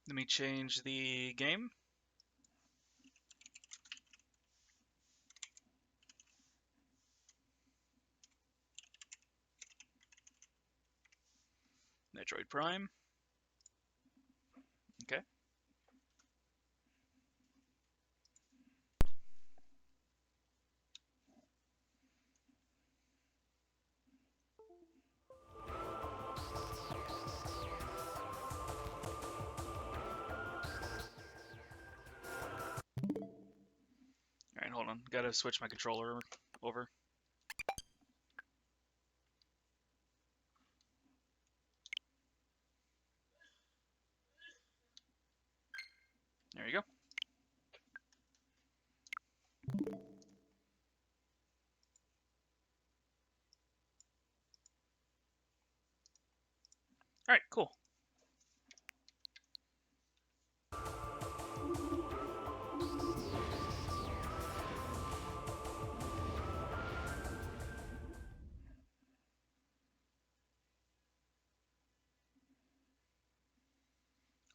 Let me change the game. Metroid Prime. Okay. Alright, hold on. Gotta switch my controller over. There you go. Alright, cool.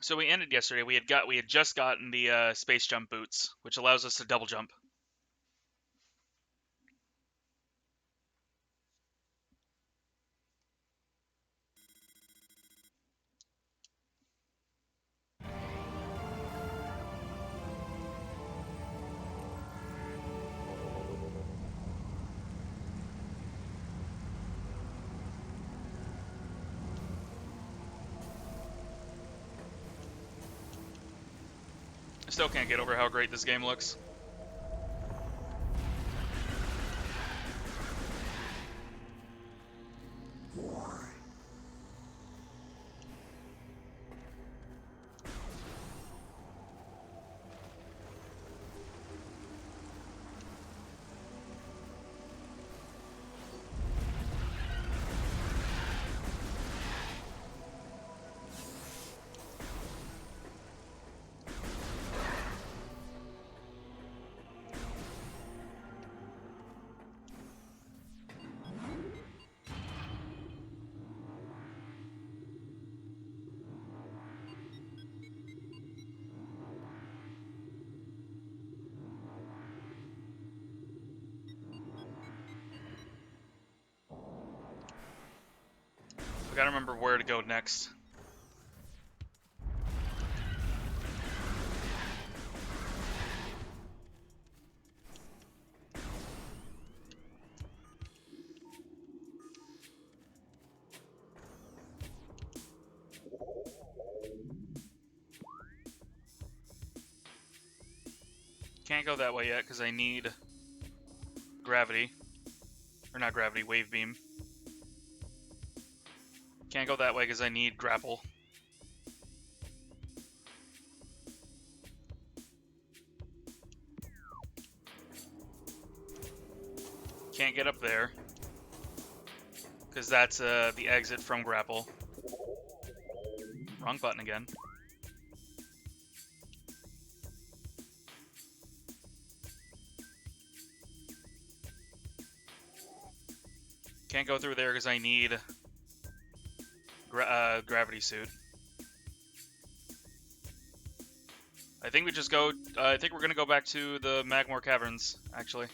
So we ended yesterday. We had just gotten the space jump boots, which allows us to double jump. I still can't get over how great this game looks. I gotta remember where to go next. Can't go that way yet because I need gravity. Or not gravity, wave beam. Can't go that way because I need grapple. Can't get up there because that's the exit from grapple. Wrong button again. Can't go through there because I need gravity suit. I think we just go. I think we're gonna go back to the Magmore Caverns, actually.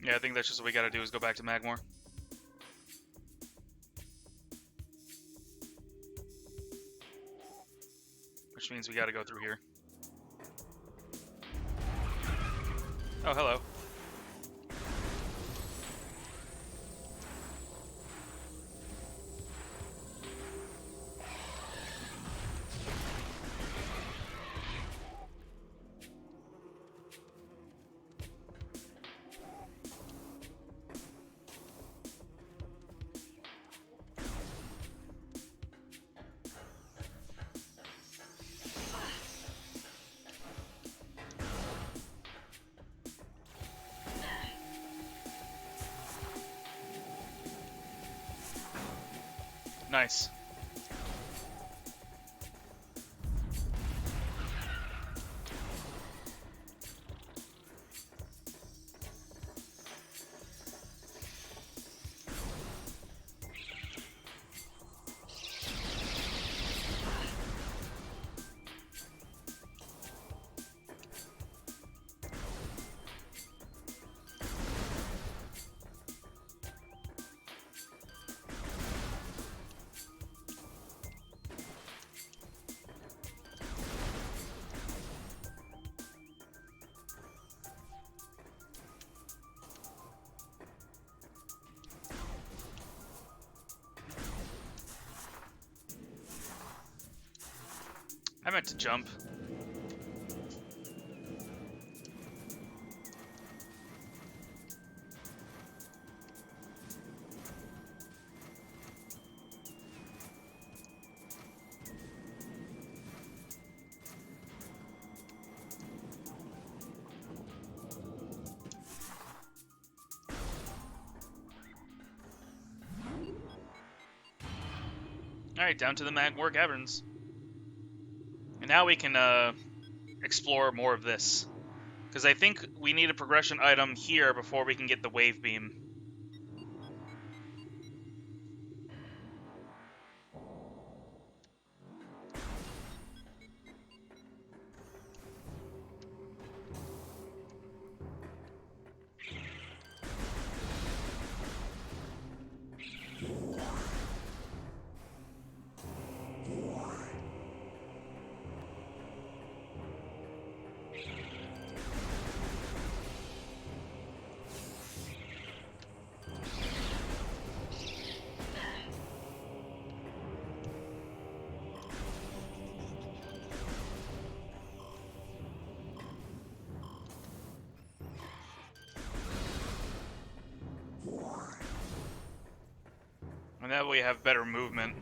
Yeah, I think that's just what we gotta do is go back to Magmore. Which means we gotta go through here. Oh, hello. Nice. I meant to jump. Alright, down to the Magmore Caverns. And now we can explore more of this. Because I think we need a progression item here before we can get the Wave Beam. And that way we have better movement.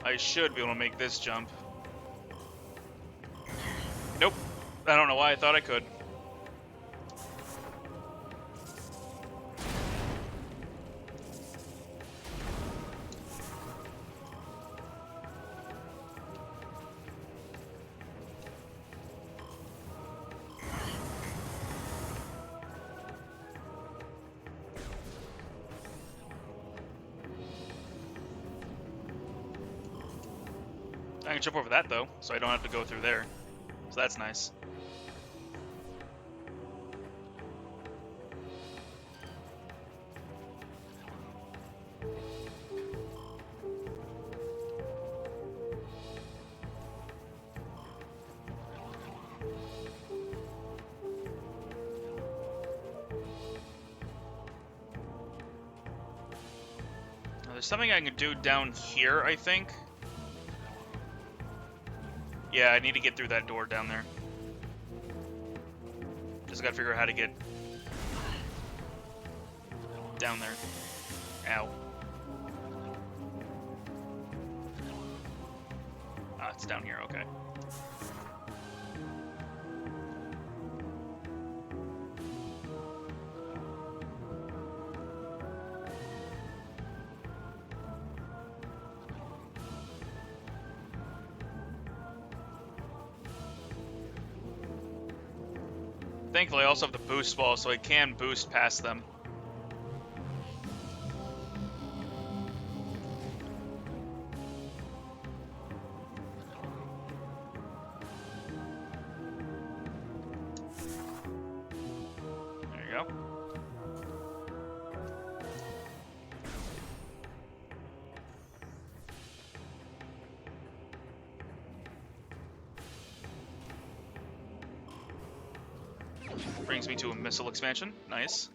I should be able to make this jump. Nope. I don't know why I thought I could. I can jump over that, though, so I don't have to go through there. So that's nice. Now, there's something I can do down here, I think. Yeah, I need to get through that door down there. Just gotta figure out how to get down there. Ow. Ah, it's down here, okay. Thankfully, I also have the boost ball, so I can boost past them. There you go. Brings me to a missile expansion. Nice.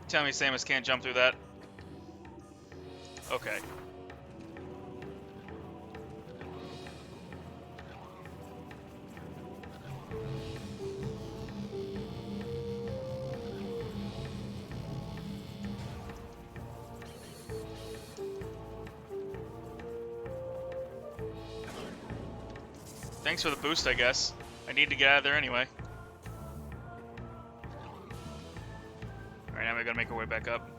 Tell me Samus can't jump through that. Okay. Thanks for the boost, I guess. I need to get out of there anyway. Alright, now we gotta make our way back up.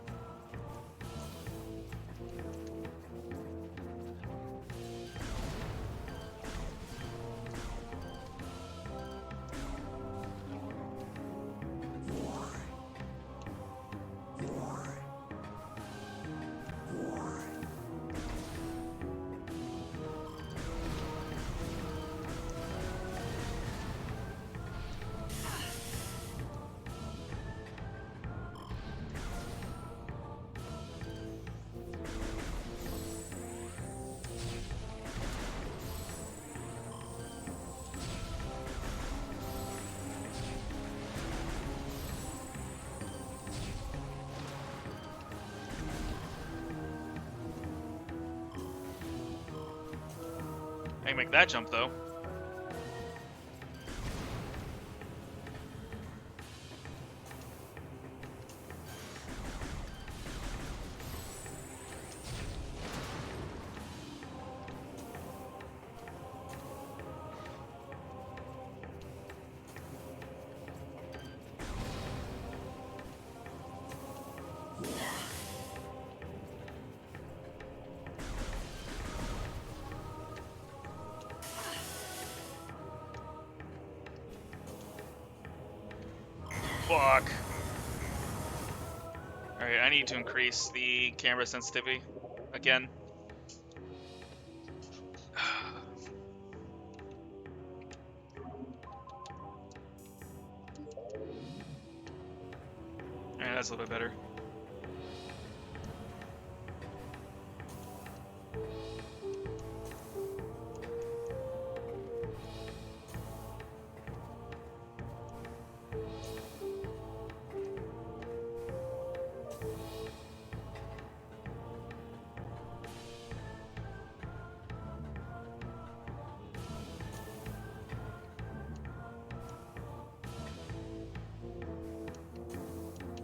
I can make that jump, though. Fuck. Alright, I need to increase the camera sensitivity again. Alright, that's a little bit better.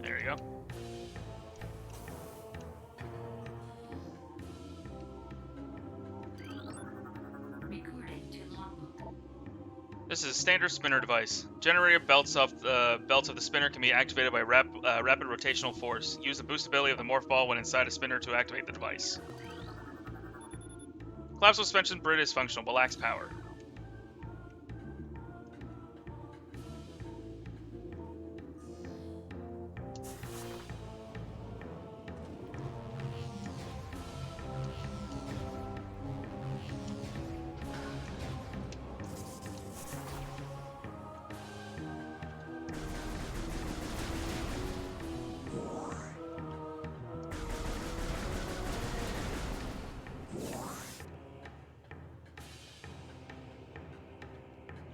There we go. This is a standard spinner device. Generator belts of the spinner can be activated by rapid rotational force. Use the boost ability of the morph ball when inside a spinner to activate the device. Collapsible suspension grid is functional, but lacks power.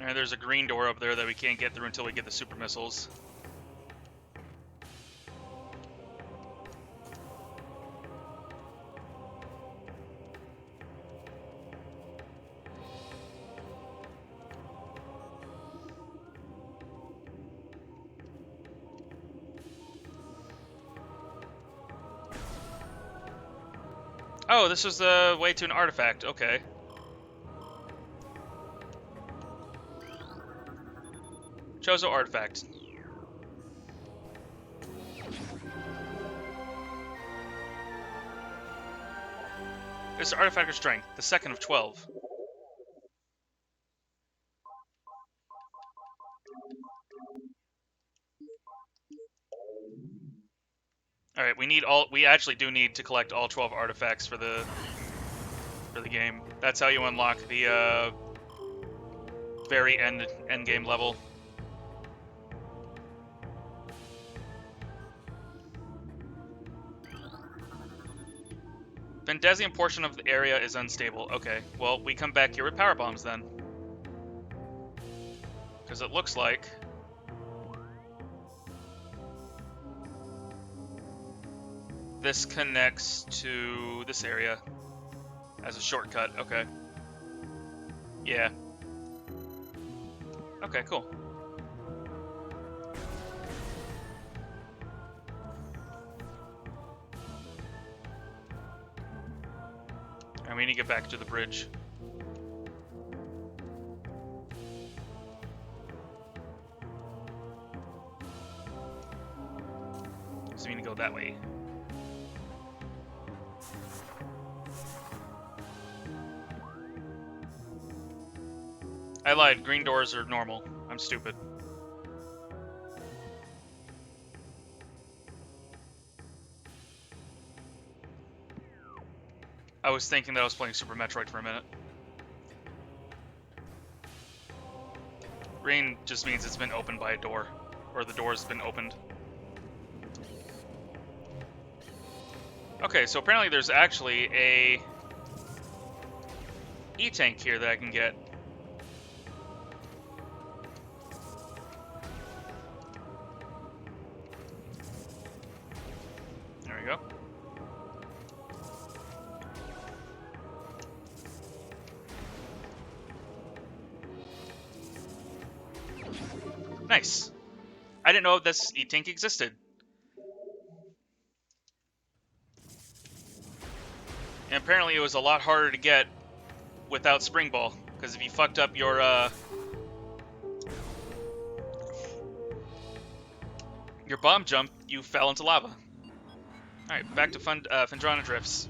And there's a green door up there that we can't get through until we get the super missiles. Oh, this was the way to an artifact. Okay. Chozo artifact. This is artifact of strength, the second of 12. All right, we actually do need to collect all 12 artifacts for the game. That's how you unlock the very end game level. Vendezian portion of the area is unstable. Okay, well, we come back here with power bombs then. Because it looks like this connects to this area as a shortcut. Okay. Yeah. Okay, cool. And we need to get back to the bridge. So we need to go that way. I lied. Green doors are normal. I'm stupid. I was thinking that I was playing Super Metroid for a minute. Green just means it's been opened by a door. Or the door's been opened. Okay, so apparently there's actually a E-tank here that I can get. There we go. Nice. I didn't know this E-Tank existed. And apparently it was a lot harder to get without Spring Ball, because if you fucked up your bomb jump, you fell into lava. Alright, back to Phendrana Drifts.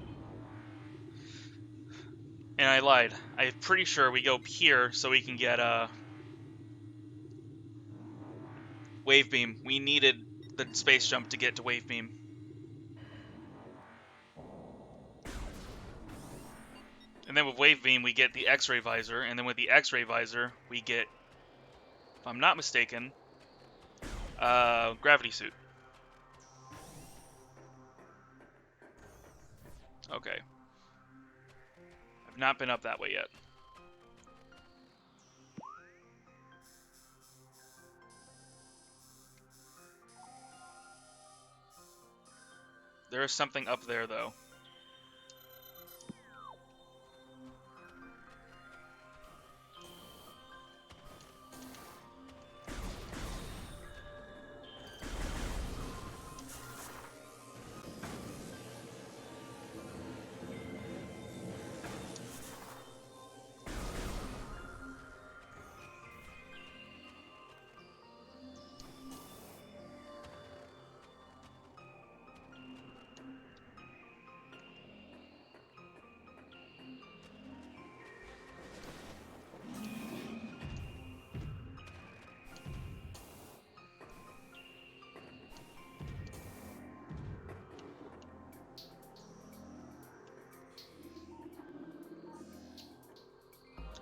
And I lied. I'm pretty sure we go here so we can get Wave Beam. We needed the space jump to get to Wave Beam. And then with Wave Beam, we get the X-Ray Visor. And then with the X-Ray Visor, we get, if I'm not mistaken, Gravity Suit. Okay. I've not been up that way yet. There is something up there, though.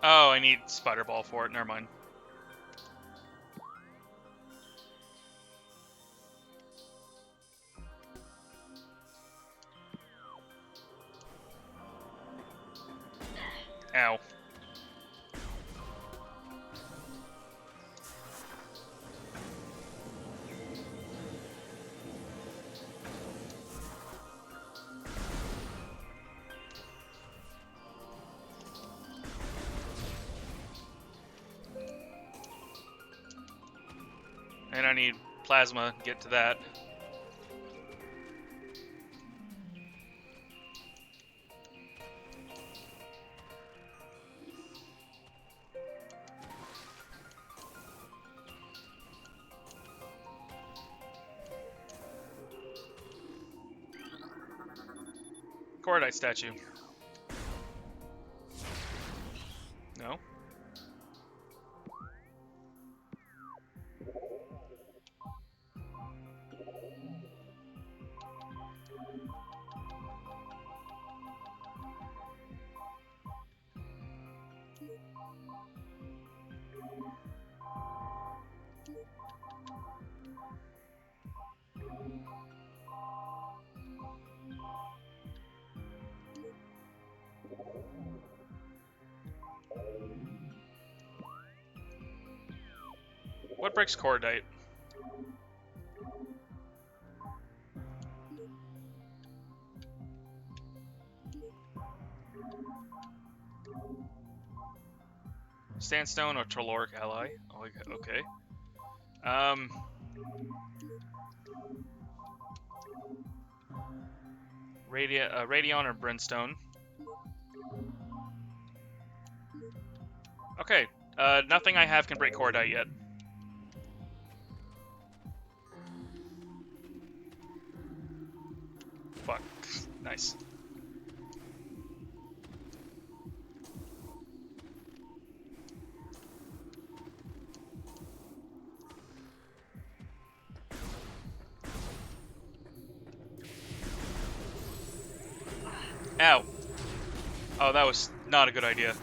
Oh, I need Spider Ball for it. Never mind. Ow. And I need Plasma to get to that. Cordite statue. No? What breaks Cordite? Sandstone or Telluric Ally? Oh, okay. Radion or Brimstone? Okay. Nothing I have can break Cordite yet. Fuck. Nice. Ow. Oh, that was not a good idea.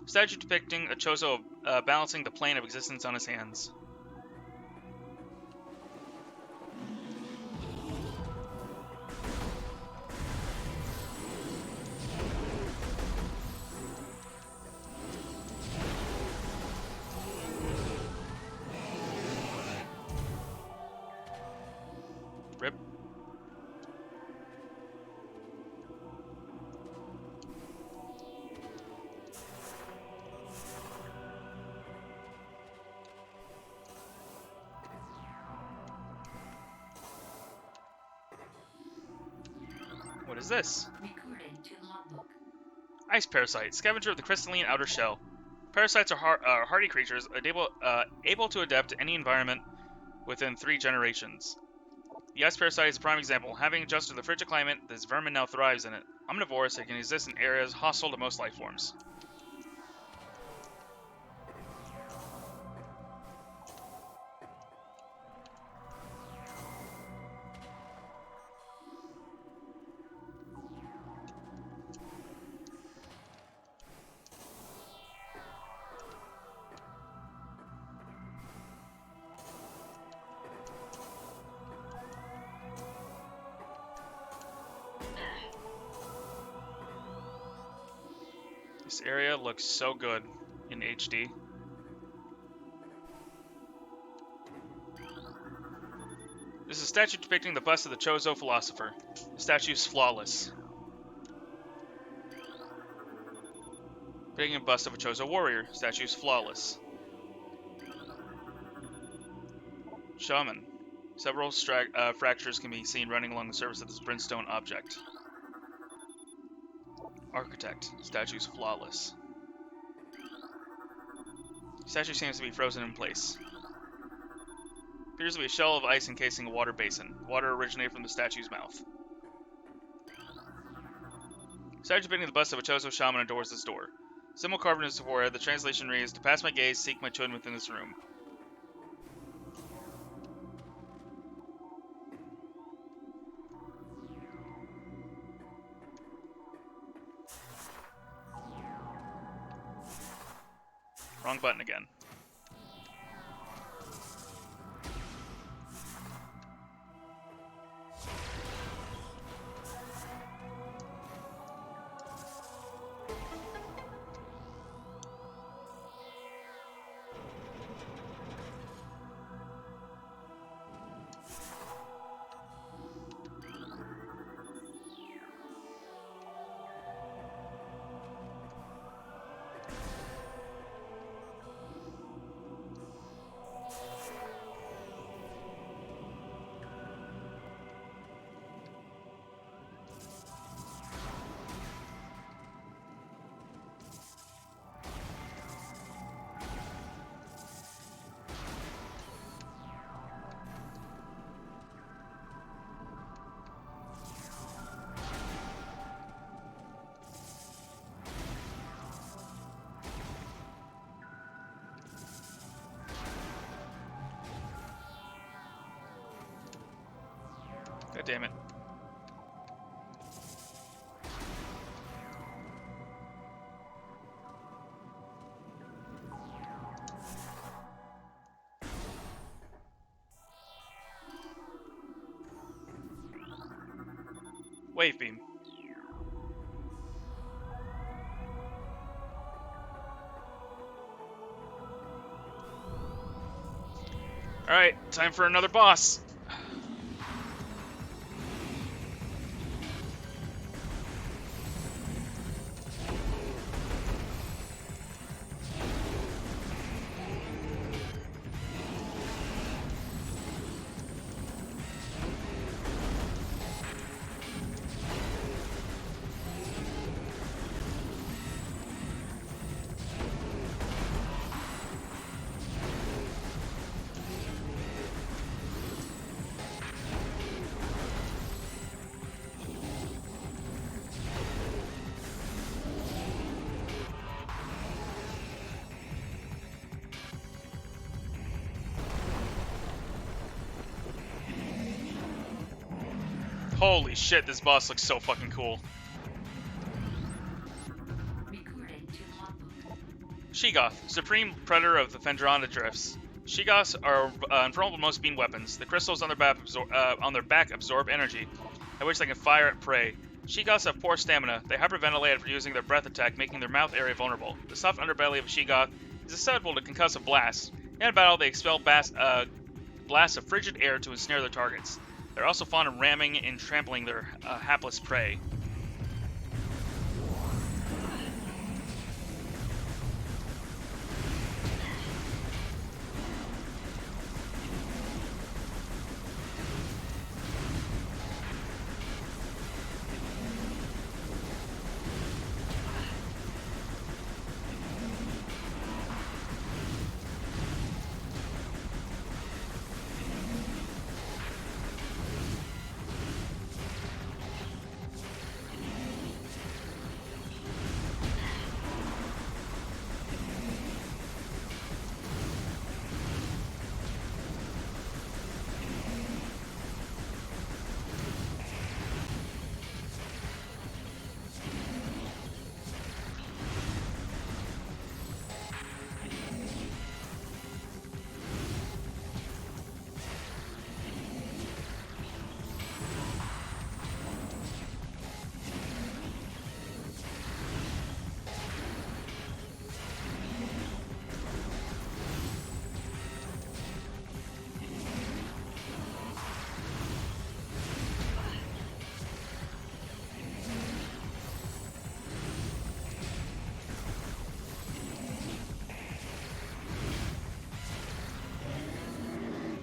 Statue depicting a Chozo balancing the plane of existence on his hands. is this? Recording to logbook. Ice parasite, scavenger of the crystalline outer shell. Parasites are hardy creatures, able to adapt to any environment within 3 generations. The ice parasite is a prime example. Having adjusted to the frigid climate, this vermin now thrives in it. Omnivorous, it can exist in areas hostile to most life forms. This area looks so good in HD. This is a statue depicting the bust of the Chozo philosopher. The statue is flawless. Depicting a bust of a Chozo warrior. Statue is flawless. Shaman. Several fractures can be seen running along the surface of this brimstone object. Architect. Statue is flawless. Statue seems to be frozen in place. Appears to be a shell of ice encasing a water basin. Water originated from the statue's mouth. Statue depicting the bust of a Chozo shaman adores this door. Symbol carved in his forehead, the translation reads, "To pass my gaze, seek my children within this room." Wrong button again. God damn it. Wave beam. Alright, time for another boss. Holy shit, this boss looks so fucking cool. Sheegoth, supreme predator of the Fendranda Drifts. Sheegoths are invulnerable to most beam weapons. The crystals on their back absorb energy, at which they can fire at prey. Sheegoths have poor stamina. They hyperventilate after using their breath attack, making their mouth area vulnerable. The soft underbelly of a Sheegoth is susceptible to concussive blasts. In battle, they expel blasts of frigid air to ensnare their targets. They're also fond of ramming and trampling their hapless prey.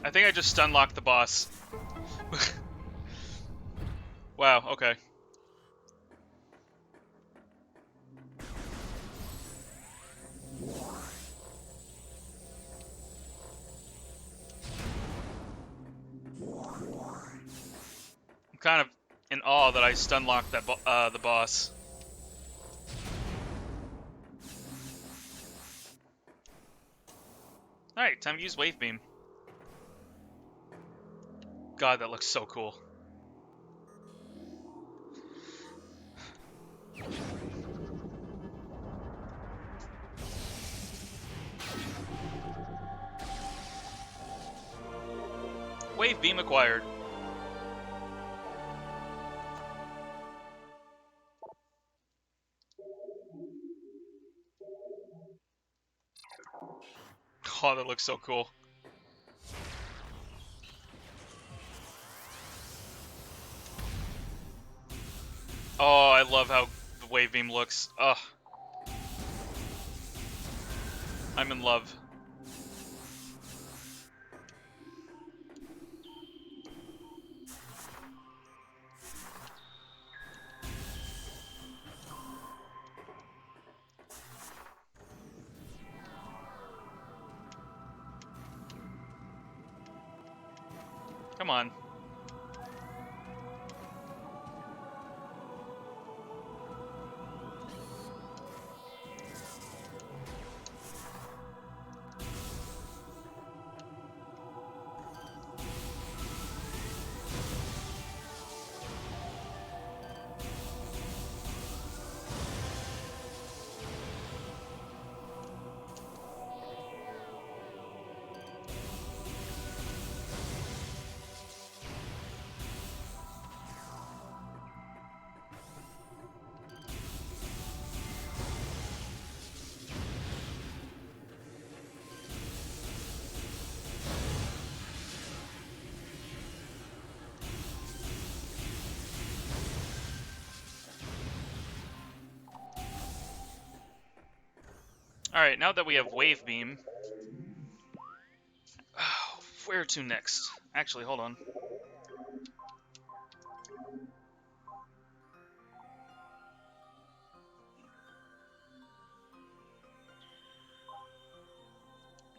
I think I just stun locked the boss. Wow, okay. I'm kind of in awe that I stun locked that the boss. Alright, time to use Wave Beam. God, that looks so cool. Wave Beam acquired. Oh, that looks so cool. Oh, I love how the Wave Beam looks. Ugh. I'm in love. Come on. Alright, now that we have Wave Beam... where to next? Actually, hold on.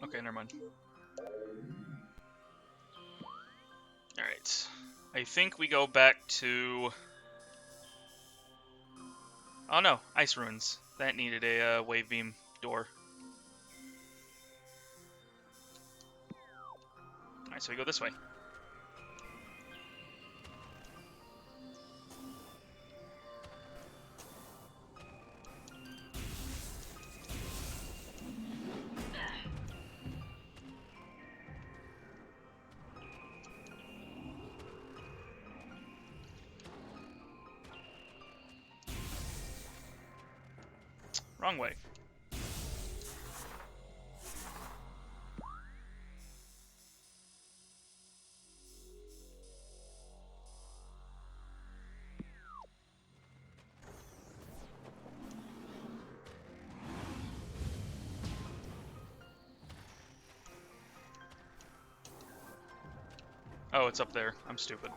Okay, never mind. Alright. I think we go back to... Oh no, Ice Ruins. That needed a Wave Beam door. Alright, so we go this way. Wrong way. Oh, it's up there. I'm stupid.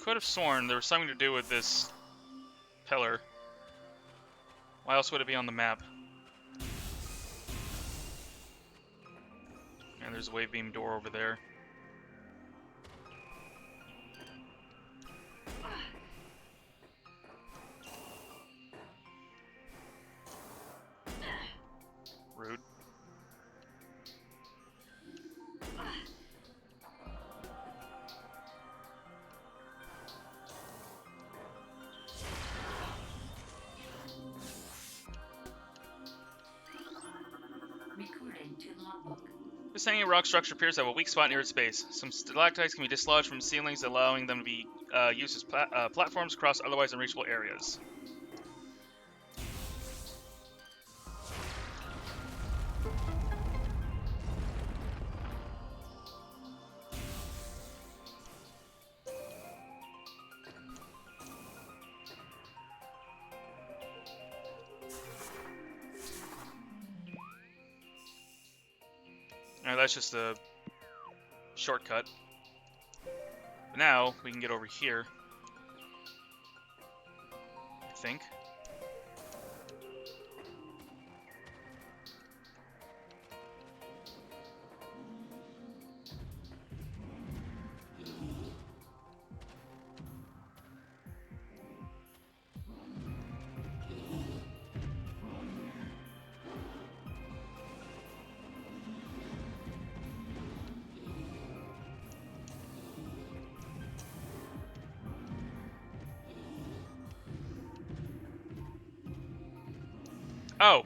Could have sworn there was something to do with this pillar. Why else would it be on the map? And there's a Wave Beam door over there. Rude. This hanging rock structure appears to have a weak spot near its base. Some stalactites can be dislodged from ceilings, allowing them to be uses platforms across otherwise unreachable areas. That's just a shortcut. But now we can get over here, I think. Oh!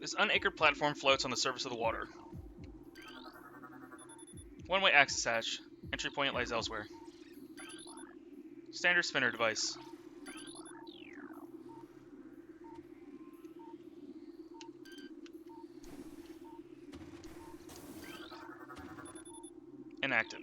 This unanchored platform floats on the surface of the water. One-way access hatch. Entry point lies elsewhere. Standard spinner device. Inactive.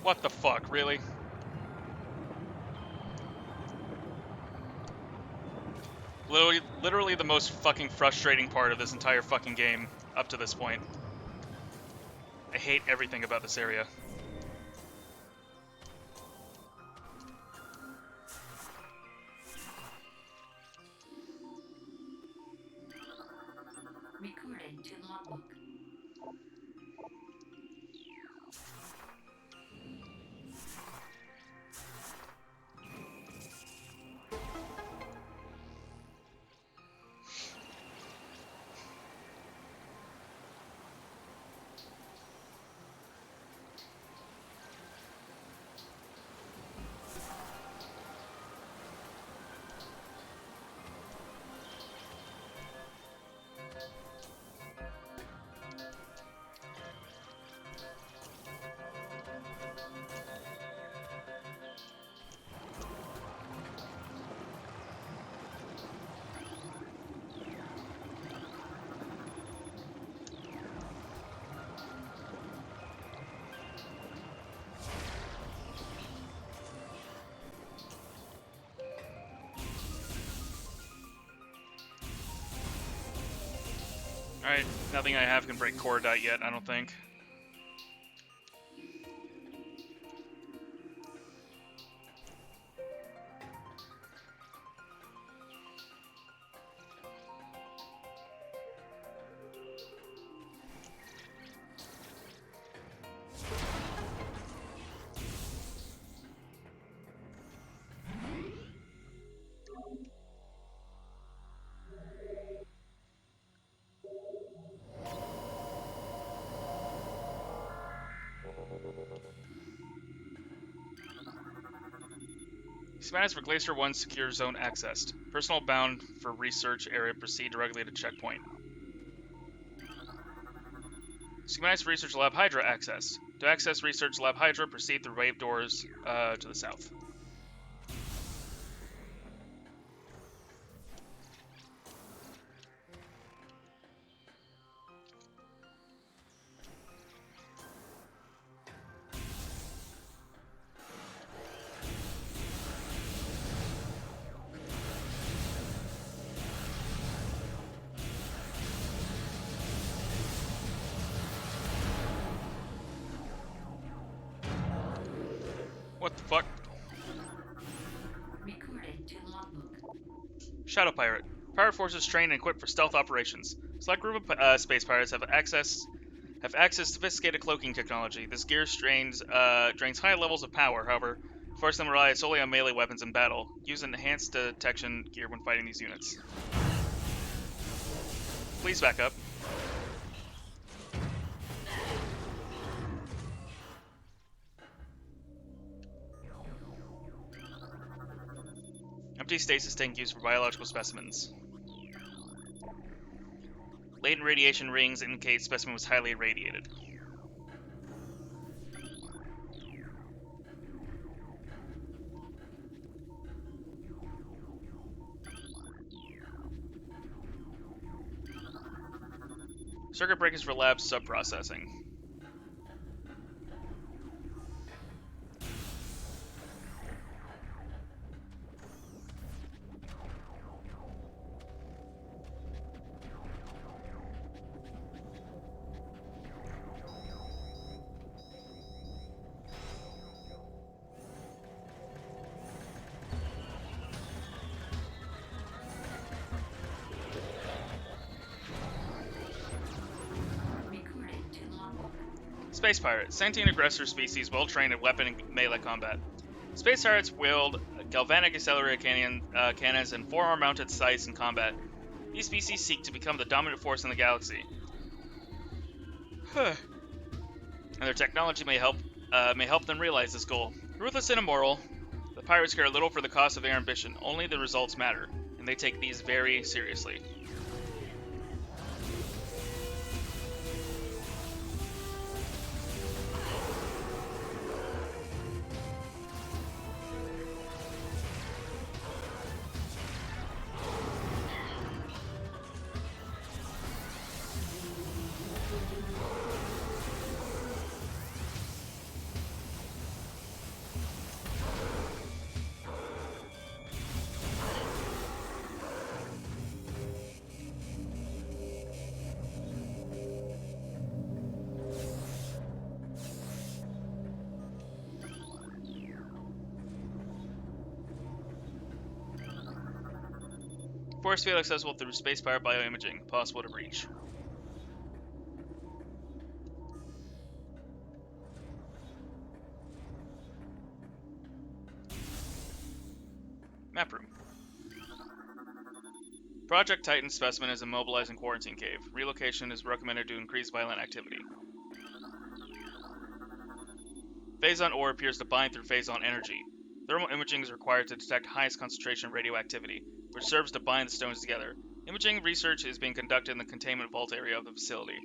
What the fuck, really? Literally the most fucking frustrating part of this entire fucking game up to this point. I hate everything about this area. Recording to logbook. Alright, nothing I have can break core dot yet, I don't think. Schematics for Glacier 1 secure zone accessed. Personnel bound for research area proceed directly to checkpoint. Schematics for Research Lab Hydra accessed. To access Research Lab Hydra, proceed through wave doors to the south. What the fuck? Recorded to logbook. Shadow Pirate. Pirate forces trained and equipped for stealth operations. Select group of space pirates have access to sophisticated cloaking technology. This gear drains high levels of power, however, force them to rely solely on melee weapons in battle. Use enhanced detection gear when fighting these units. Please back up. Empty stasis tank used for biological specimens. Latent radiation rings indicate specimen was highly irradiated. Circuit breakers for lab sub-processing. Space Pirate, sentient aggressor species well trained in weapon and melee combat. Space Pirates wield galvanic accelerator cannons and forearm mounted sights in combat. These species seek to become the dominant force in the galaxy. And their technology may help them realize this goal. Ruthless and immoral, the pirates care little for the cost of their ambition, only the results matter, and they take these very seriously. Force field accessible through space pirate bioimaging, possible to reach. Map room. Project Titan specimen is immobilized in quarantine cave. Relocation is recommended to increase violent activity. Phazon ore appears to bind through Phazon energy. Thermal imaging is required to detect highest concentration of radioactivity, which serves to bind the stones together. Imaging research is being conducted in the containment vault area of the facility.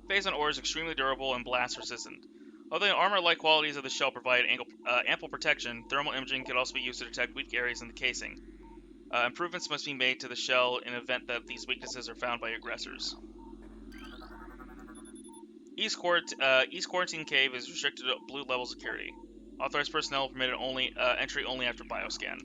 Phazon ore is extremely durable and blast resistant. Although the armor-like qualities of the shell provide ample protection, thermal imaging can also be used to detect weak areas in the casing. Improvements must be made to the shell in the event that these weaknesses are found by aggressors. East Quarantine Cave is restricted to blue level security. Authorized personnel permitted entry only after bioscan.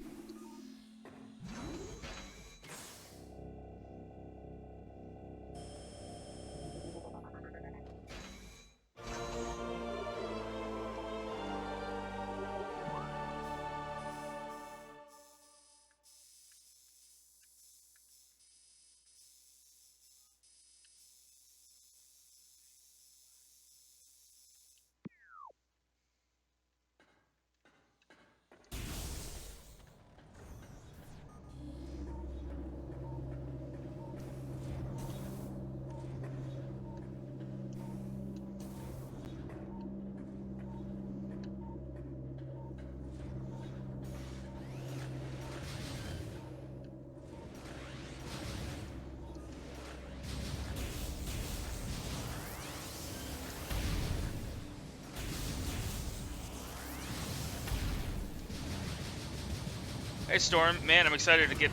Hey Storm, man, I'm excited to get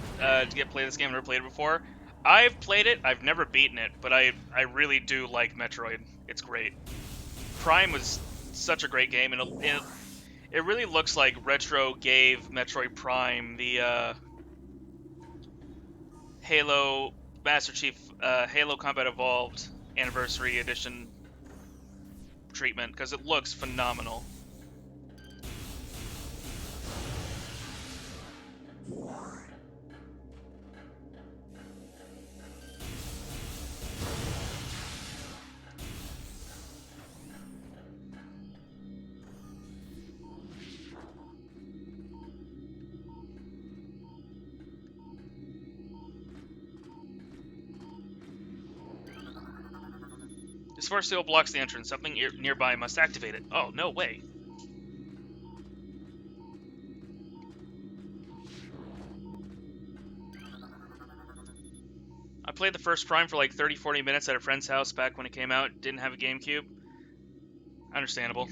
play this game. I've never played it before. I've played it. I've never beaten it, but I really do like Metroid. It's great. Prime was such a great game, and it really looks like Retro gave Metroid Prime the Halo Master Chief Halo Combat Evolved Anniversary Edition treatment because it looks phenomenal. This force seal blocks the entrance. Something nearby must activate it. Oh, no way. I played the first Prime for like 30-40 minutes at a friend's house back when it came out. Didn't have a GameCube. Understandable.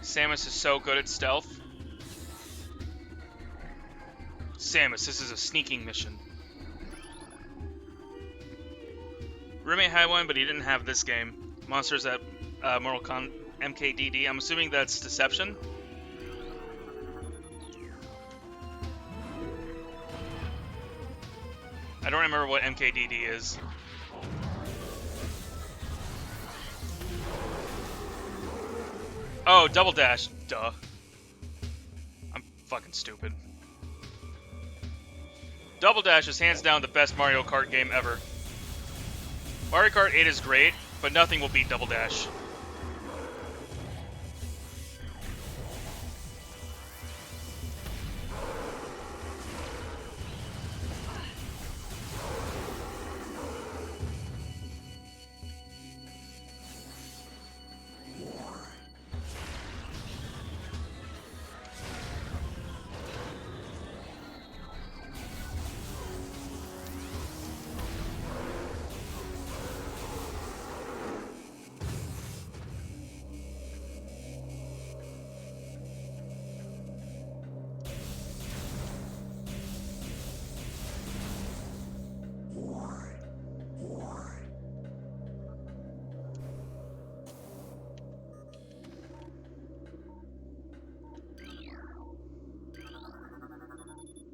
Samus is so good at stealth. Samus, this is a sneaking mission. Roommate had one, but he didn't have this game. Monsters at Mortal Kombat MKDD. I'm assuming that's Deception. I don't remember what MKDD is. Oh, Double Dash. Duh. I'm fucking stupid. Double Dash is hands down the best Mario Kart game ever. Mario Kart 8 is great, but nothing will beat Double Dash.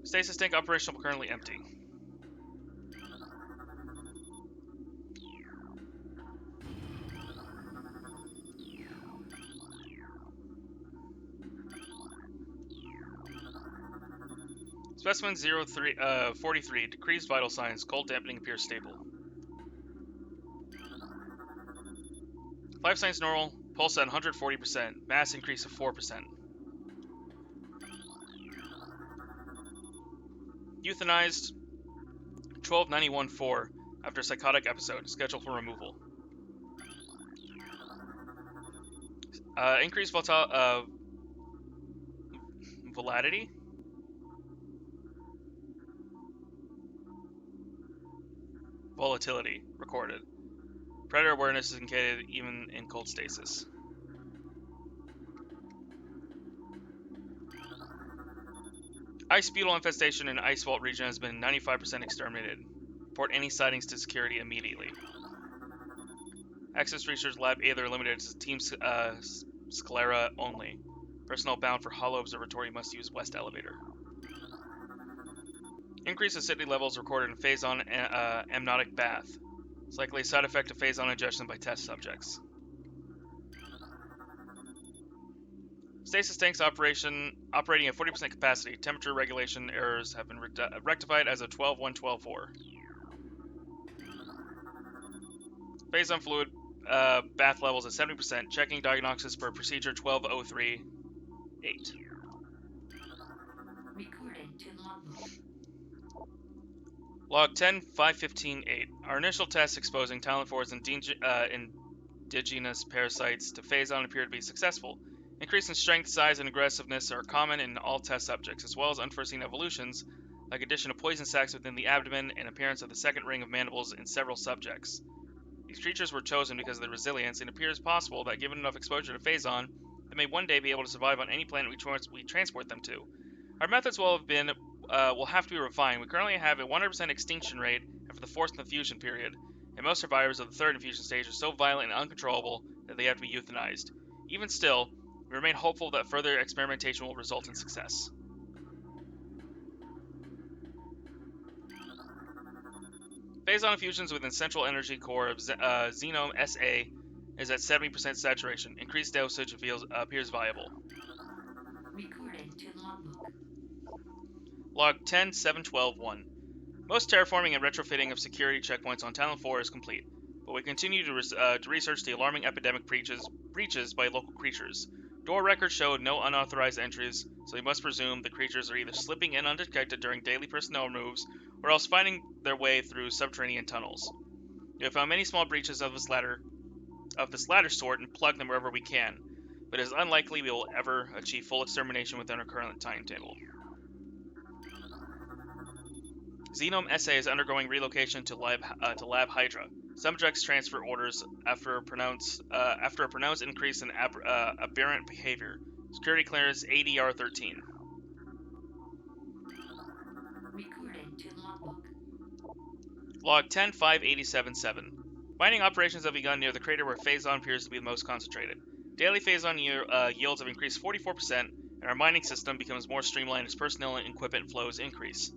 Stasis tank operational, currently empty. Specimen 43, decreased vital signs, cold dampening appears stable. Life signs normal, pulse at 140%, mass increase of 4%. Euthanized 1291-4 after psychotic episode, scheduled for removal. Increased volatility? Volatility recorded. Predator awareness is indicated even in cold stasis. Ice beetle infestation in Ice Vault region has been 95% exterminated. Report any sightings to security immediately. Access research lab either limited to Team Sclera only. Personnel bound for Hollow Observatory must use West Elevator. Increase acidity levels recorded in Phazon amniotic bath. It's likely a side effect of Phazon ingestion by test subjects. Stasis tanks operating at 40% capacity. Temperature regulation errors have been rectified as of 12/1/12/4. Phazon fluid bath levels at 70%. Checking diagnosis for procedure 1203/8. Recorded to logbook. Log 10-515-8. Our initial tests exposing Talon 4's indigenous parasites to Phazon appear to be successful. Increase in strength, size, and aggressiveness are common in all test subjects, as well as unforeseen evolutions, like addition of poison sacs within the abdomen and appearance of the second ring of mandibles in several subjects. These creatures were chosen because of their resilience, and it appears possible that given enough exposure to Phazon, they may one day be able to survive on any planet we transport them to. Our methods will have to be refined. We currently have a 100% extinction rate after the fourth infusion period, and most survivors of the third infusion stage are so violent and uncontrollable that they have to be euthanized. Even still, we remain hopeful that further experimentation will result in success. Phazon infusions within central energy core of Xenome SA is at 70% saturation. Increased dosage appears viable. Recorded to logbook. Log 10-712-1. Most terraforming and retrofitting of security checkpoints on Talon 4 is complete, but we continue to research the alarming epidemic breaches by local creatures. Door records showed no unauthorized entries, so we must presume the creatures are either slipping in undetected during daily personnel moves, or else finding their way through subterranean tunnels. We have found many small breaches of this latter sort and plugged them wherever we can, but it is unlikely we will ever achieve full extermination within our current timetable. Xenome SA is undergoing relocation to Lab Hydra. Subjects transfer orders after a pronounced increase in aberrant behavior. Security clearance ADR-13. Recorded to logbook. Log 10-587-7. Mining operations have begun near the crater where Phazon appears to be the most concentrated. Daily Phazon yields have increased 44%, and our mining system becomes more streamlined as personnel and equipment flows increase.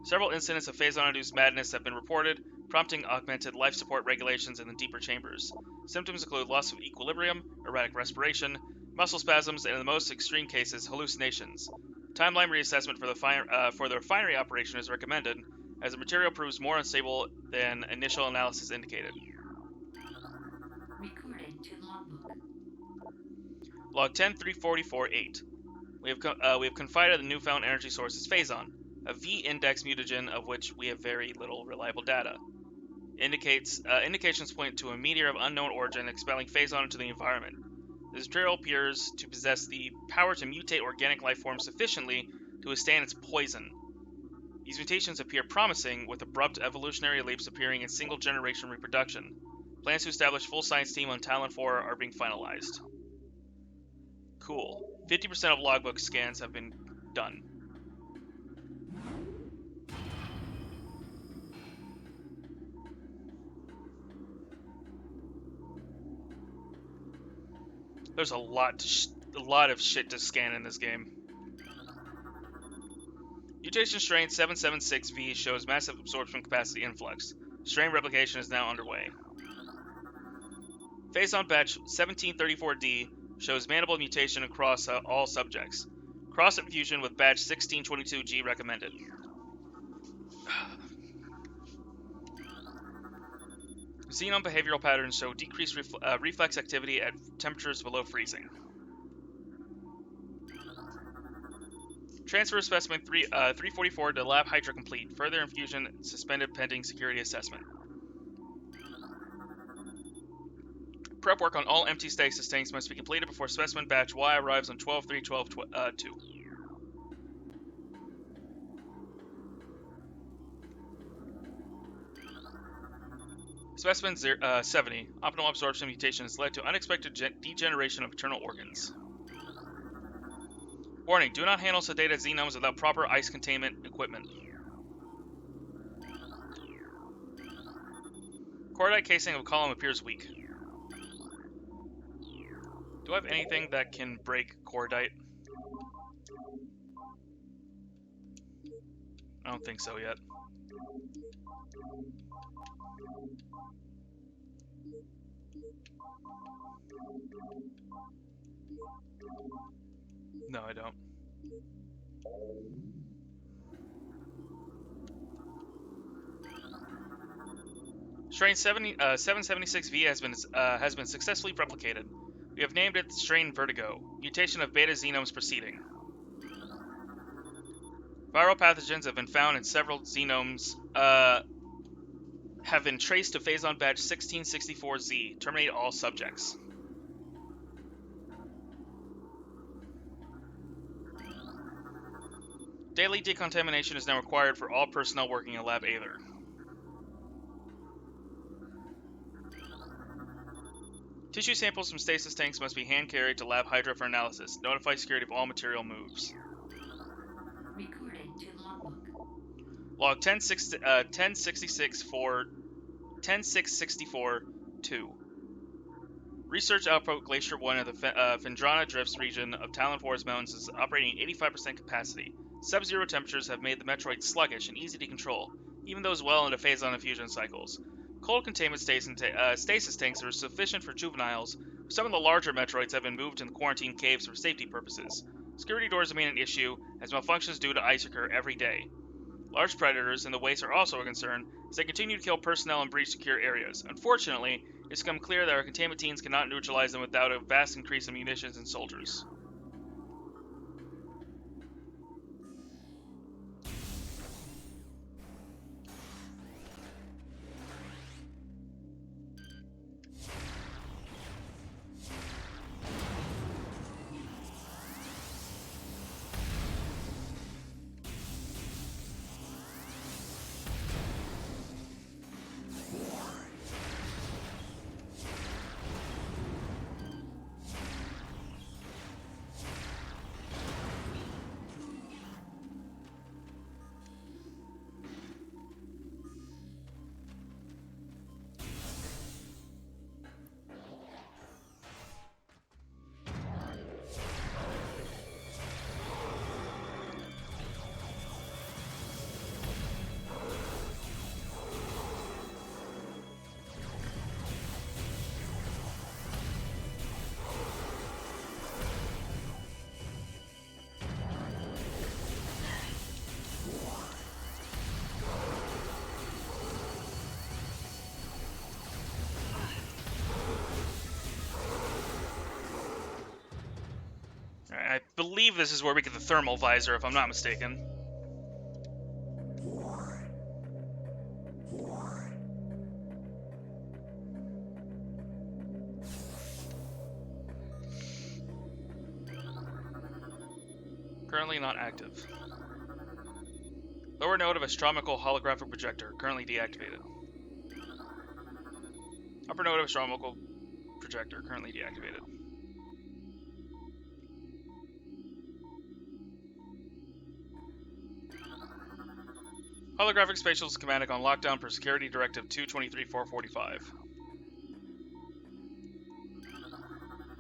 Several incidents of Phazon-induced madness have been reported, prompting augmented life support regulations in the deeper chambers. Symptoms include loss of equilibrium, erratic respiration, muscle spasms, and in the most extreme cases, hallucinations. Timeline reassessment for the refinery operation is recommended, as the material proves more unstable than initial analysis indicated. Recorded to logbook. Log 10-344-8. We have confided the newfound energy source as Phazon, a V-index mutagen of which we have very little reliable data. Indications point to a meteor of unknown origin expelling Phazon into the environment. This material appears to possess the power to mutate organic life forms sufficiently to withstand its poison. These mutations appear promising, with abrupt evolutionary leaps appearing in single-generation reproduction. Plans to establish full science team on Talon 4 are being finalized. Cool. 50% of logbook scans have been done. There's a lot of shit to scan in this game. Mutation strain 776V shows massive absorption capacity influx. Strain replication is now underway. Phazon batch 1734D shows mandible mutation across all subjects. Cross infusion with batch 1622G recommended. Xenome behavioral patterns show decreased reflex activity at temperatures below freezing. Transfer specimen 344 to Lab Hydra complete. Further infusion suspended pending security assessment. Prep work on all empty stasis tanks must be completed before specimen batch Y arrives on 12/3/12/2. Specimen 70. Optimal absorption mutation has led to unexpected degeneration of internal organs. Warning, do not handle sedated xenomes without proper ice containment equipment. Cordite casing of column appears weak. Do I have anything that can break cordite? I don't think so yet. No, I don't. Strain 776V has been successfully replicated. We have named it Strain Vertigo. Mutation of beta xenomes proceeding. Viral pathogens have been found in several genomes. Have been traced to Phazon Badge 1664Z. Terminate all subjects. Daily decontamination is now required for all personnel working in Lab Aether. Tissue samples from stasis tanks must be hand-carried to Lab Hydra for analysis. Notify security of all material moves. Recording to logbook. Log 1066 for 10664 2. Research outpost Glacier 1 of the Fendrana Drifts region of Talon Forest Mountains is operating at 85% capacity. Sub-zero temperatures have made the Metroid sluggish and easy to control, even those well into Phazon infusion cycles. Cold containment stasis tanks are sufficient for juveniles. Some of the larger Metroids have been moved to the quarantine caves for safety purposes. Security doors remain an issue, as malfunctions due to ice occur every day. Large predators in the wastes are also a concern, as they continue to kill personnel and breach secure areas. Unfortunately, it's become clear that our containment teams cannot neutralize them without a vast increase in munitions and soldiers. I believe this is where we get the thermal visor, if I'm not mistaken. Currently not active. Lower node of astronomical holographic projector, currently deactivated. Upper node of astronomical projector, currently deactivated. Holographic spatial schematic on lockdown per Security Directive 223-445.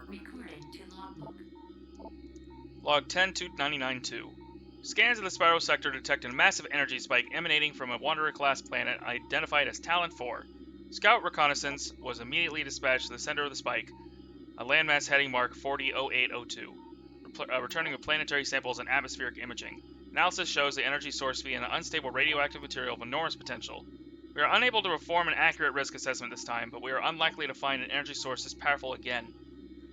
Recording to logbook. Log 10-299-2. Scans of the spiral sector detected a massive energy spike emanating from a Wanderer-class planet identified as Talon 4. Scout reconnaissance was immediately dispatched to the center of the spike, a landmass heading mark 400802, returning with planetary samples and atmospheric imaging. Analysis shows the energy source to be an unstable radioactive material of enormous potential. We are unable to perform an accurate risk assessment this time, but we are unlikely to find an energy source this powerful again.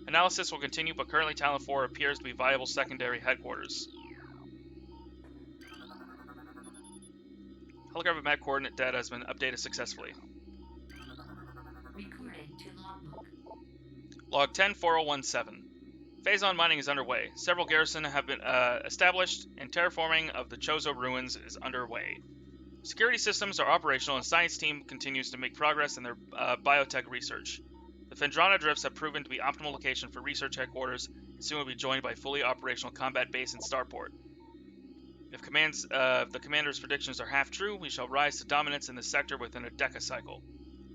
Analysis will continue, but currently Talon 4 appears to be viable secondary headquarters. Holographic map coordinate data has been updated successfully. Recording to logbook. Log 10-4017. Phazon mining is underway. Several garrisons have been established, and terraforming of the Chozo ruins is underway. Security systems are operational, and science team continues to make progress in their biotech research. The Fendrana Drifts have proven to be optimal location for research headquarters, and soon will be joined by fully operational combat base and starport. If the commander's predictions are half true, we shall rise to dominance in the sector within a decacycle.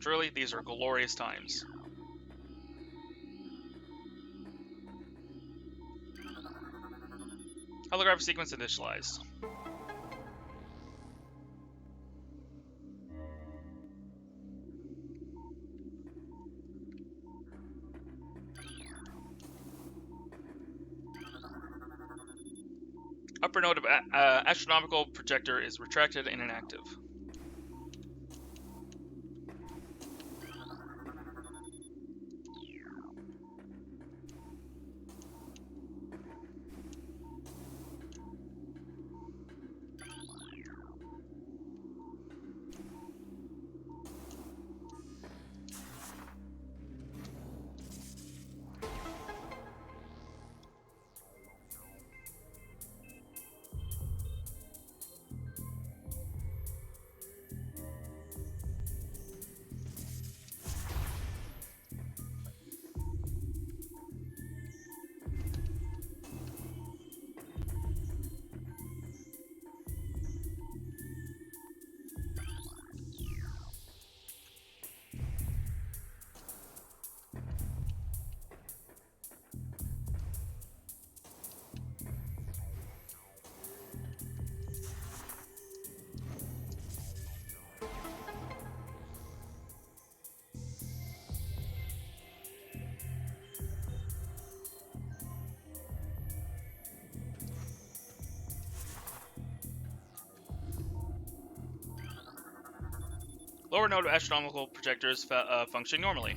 Truly, these are glorious times. Holographic sequence initialized. Upper node of astronomical projector is retracted and inactive. Lower node of astronomical projectors function normally.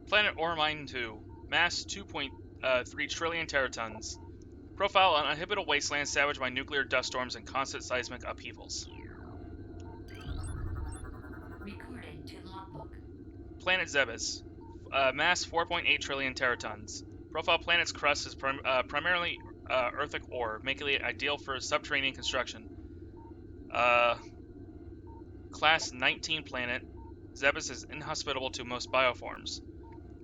Planet Ormine 2. Mass 2.3 trillion teratons. Profile: an uninhabitable wasteland savaged by nuclear dust storms and constant seismic upheavals. Recorded to logbook. Planet Zebes. Mass 4.8 trillion teratons. Profile: planet's crust is primarily earthic ore, making it ideal for subterranean construction. Class 19 planet. Zebes is inhospitable to most bioforms.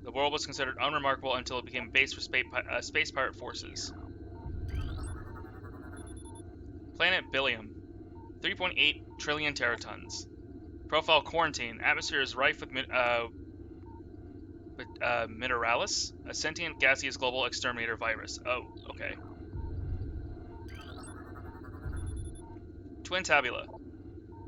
The world was considered unremarkable until it became a base for space pirate forces. Planet Billium. 3.8 trillion teratons. Profile: quarantine. Atmosphere is rife with Mineralis, a sentient gaseous global exterminator virus. Oh, okay. Twin Tabula.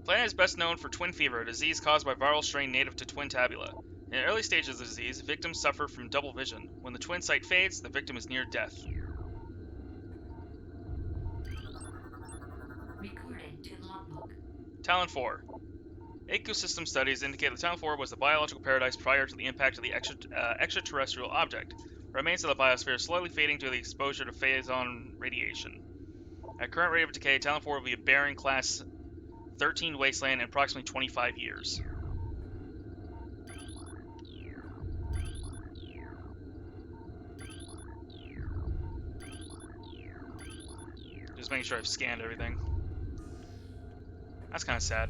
Planet is best known for twin fever, a disease caused by viral strain native to Twin Tabula. In the early stages of the disease, victims suffer from double vision. When the twin sight fades, the victim is near death. Recorded to logbook. Talon 4. Ecosystem studies indicate that Talon 4 was the biological paradise prior to the impact of the extraterrestrial object. Remains of the biosphere slowly fading due to the exposure to phazon radiation. At current rate of decay, Talon 4 will be a barren class 13 wasteland in approximately 25 years. Just making sure I've scanned everything. That's kind of sad.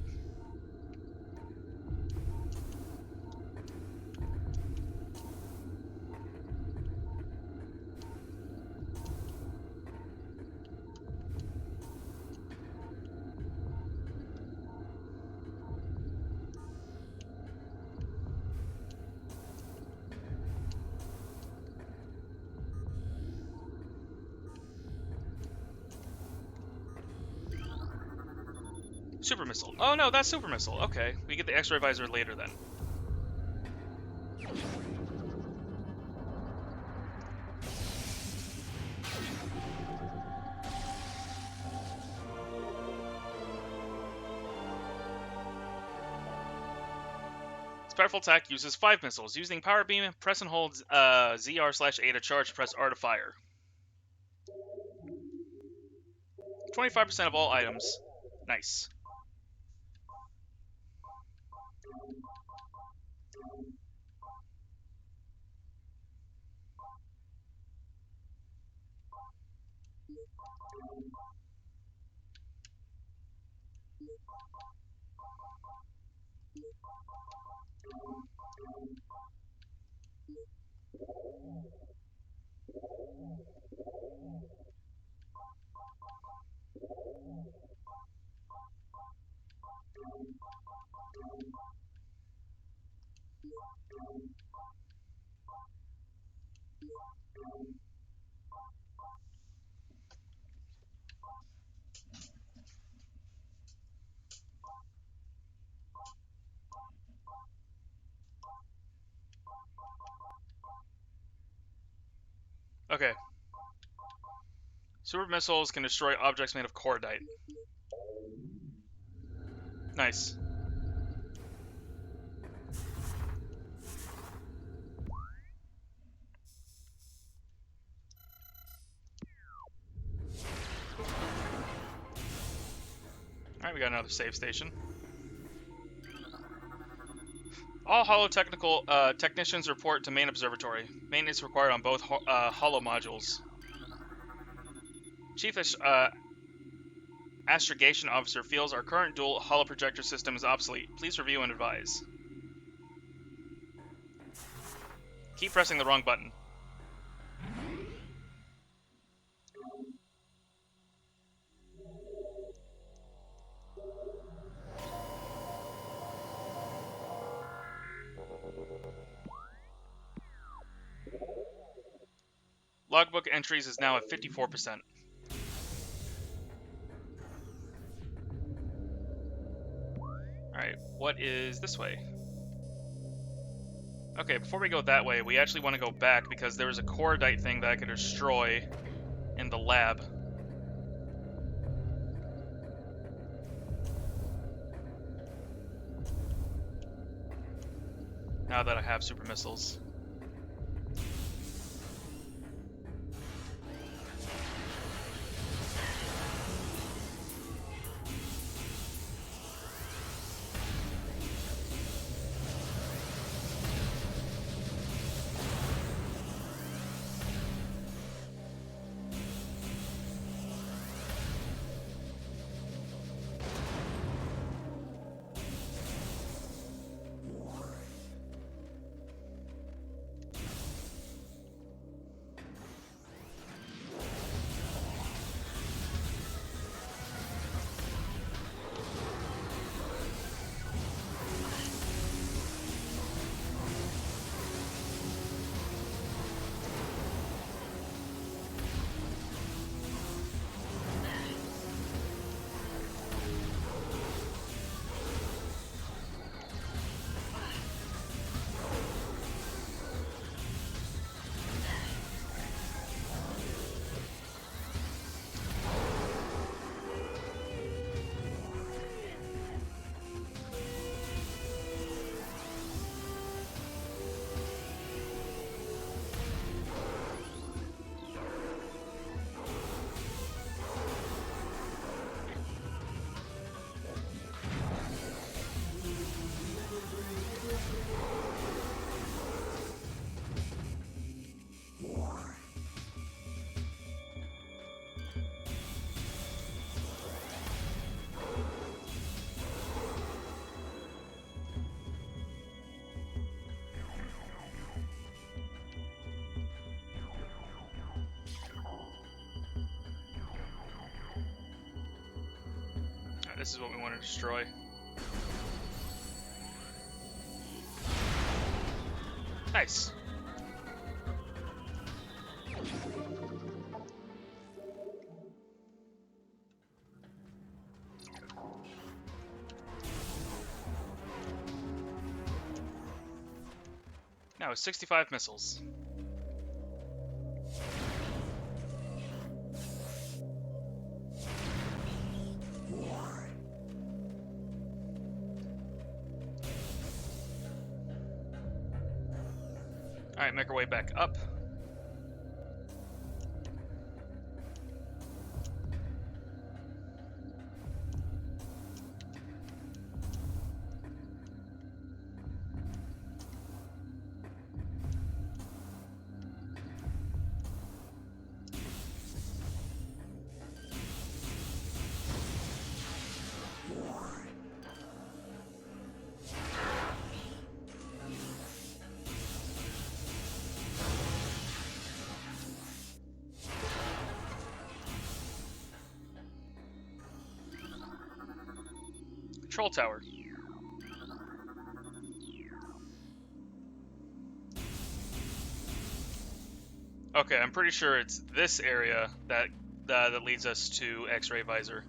Super Missile. Oh no, that's Super Missile. Okay, we get the X-ray visor later then. Its powerful attack uses 5 missiles. Using Power Beam, press and hold ZR/A to charge, press R to fire. 25% of all items. Nice. Okay. Super missiles can destroy objects made of cordite. Nice. Alright, we got another save station. All holo technicians report to main observatory. Maintenance required on both holo modules. Chief Astrogation Officer feels our current dual holo projector system is obsolete. Please review and advise. Keep pressing the wrong button. Logbook entries is now at 54%. Alright, what is this way? Okay, before we go that way, we actually want to go back because there was a Cordite thing that I could destroy in the lab. Now that I have super missiles. This is what we want to destroy. Nice. Now 65 missiles. Alright, make our way back up. Control tower. Okay, I'm pretty sure it's this area that leads us to X-ray visor.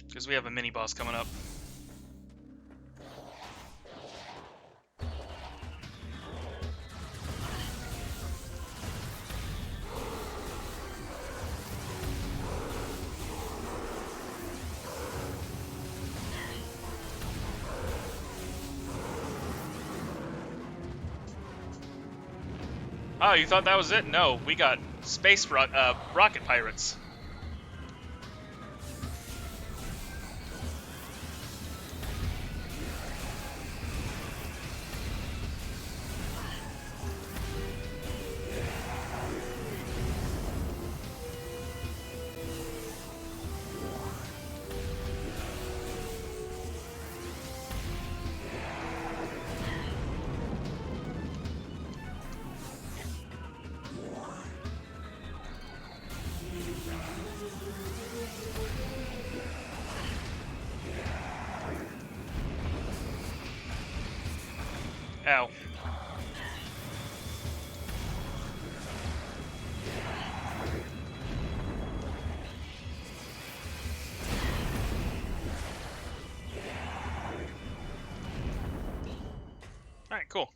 Because we have a mini boss coming up. Oh, you thought that was it? No, we got rocket pirates. Ow. Alright, cool.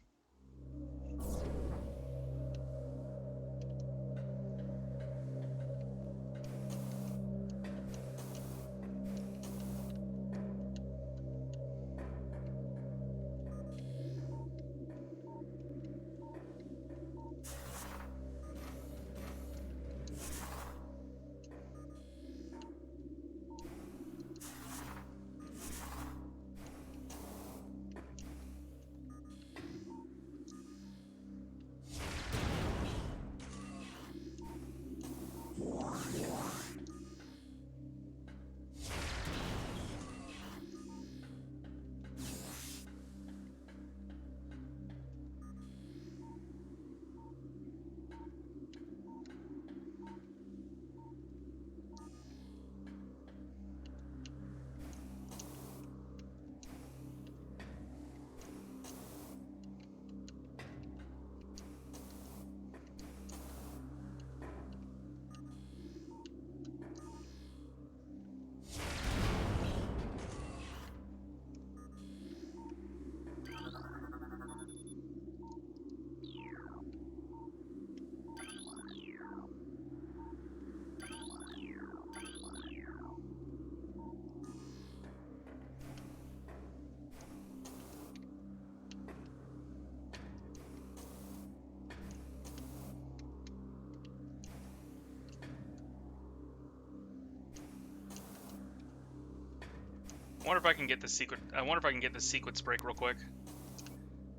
I wonder if I can get the sequence break real quick.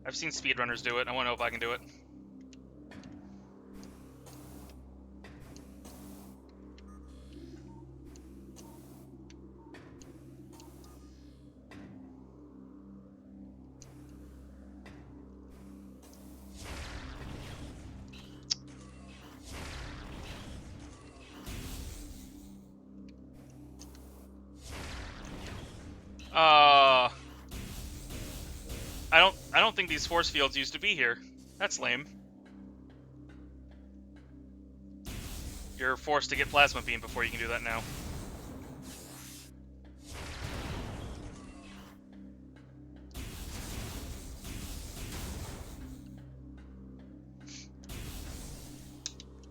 I've seen speedrunners do it. I want to know if I can do it. I don't think these force fields used to be here. That's lame. You're forced to get plasma beam before you can do that now.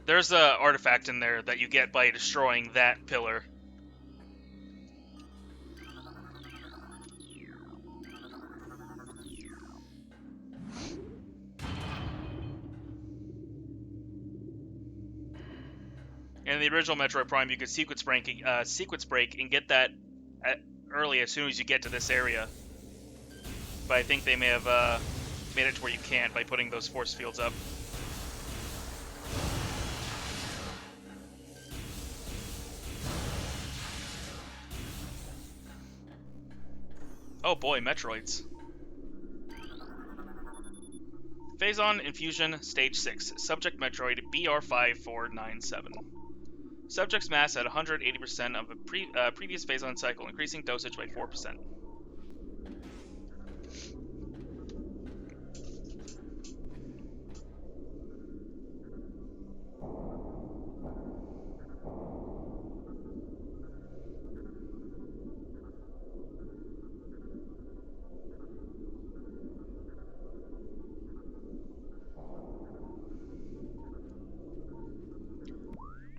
There's a artifact in there that you get by destroying that pillar. In the original Metroid Prime, you could sequence break and get that early as soon as you get to this area. But I think they may have made it to where you can't by putting those force fields up. Oh boy, Metroids. Phazon Infusion Stage 6. Subject Metroid BR5497. Subject's mass at 180% of a previous Phazon cycle, increasing dosage by 4%.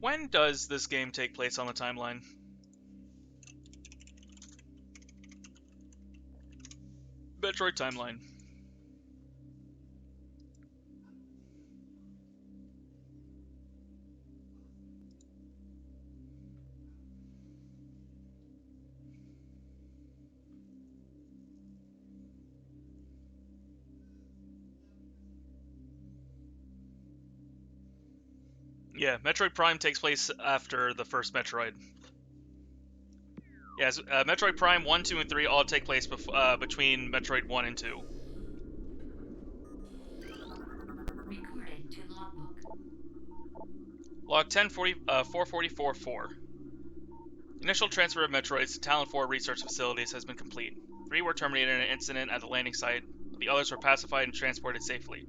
When does this game take place on the timeline? Metroid timeline. Yeah, Metroid Prime takes place after the first Metroid. Yes, Metroid Prime 1, 2, and 3 all take place between Metroid 1 and 2. Recording to logbook. Log 444-4. Initial transfer of Metroids to Talon 4 research facilities has been complete. 3 were terminated in an incident at the landing site, but the others were pacified and transported safely.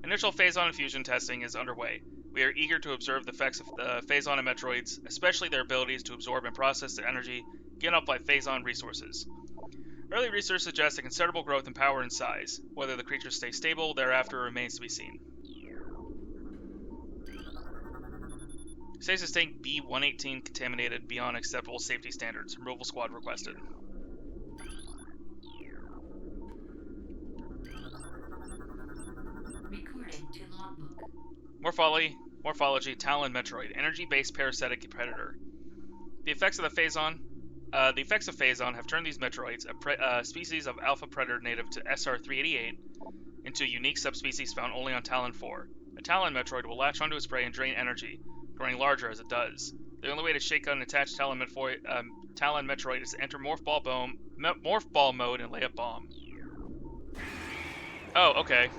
Initial phazon and fusion testing is underway. We are eager to observe the effects of phazon and Metroids, especially their abilities to absorb and process the energy given up by phazon resources. Early research suggests a considerable growth in power and size. Whether the creatures stay stable thereafter remains to be seen. Stasis tank B-118 contaminated beyond acceptable safety standards. Removal squad requested. Recording to logbook. Morphology, Talon Metroid, energy-based parasitic predator. The effects of phazon have turned these Metroids, a species of alpha predator native to SR-388, into a unique subspecies found only on Talon 4. A Talon Metroid will latch onto its prey and drain energy, growing larger as it does. The only way to shake out an attached Talon Metroid is to enter Morph Ball mode and lay a bomb. Oh, okay.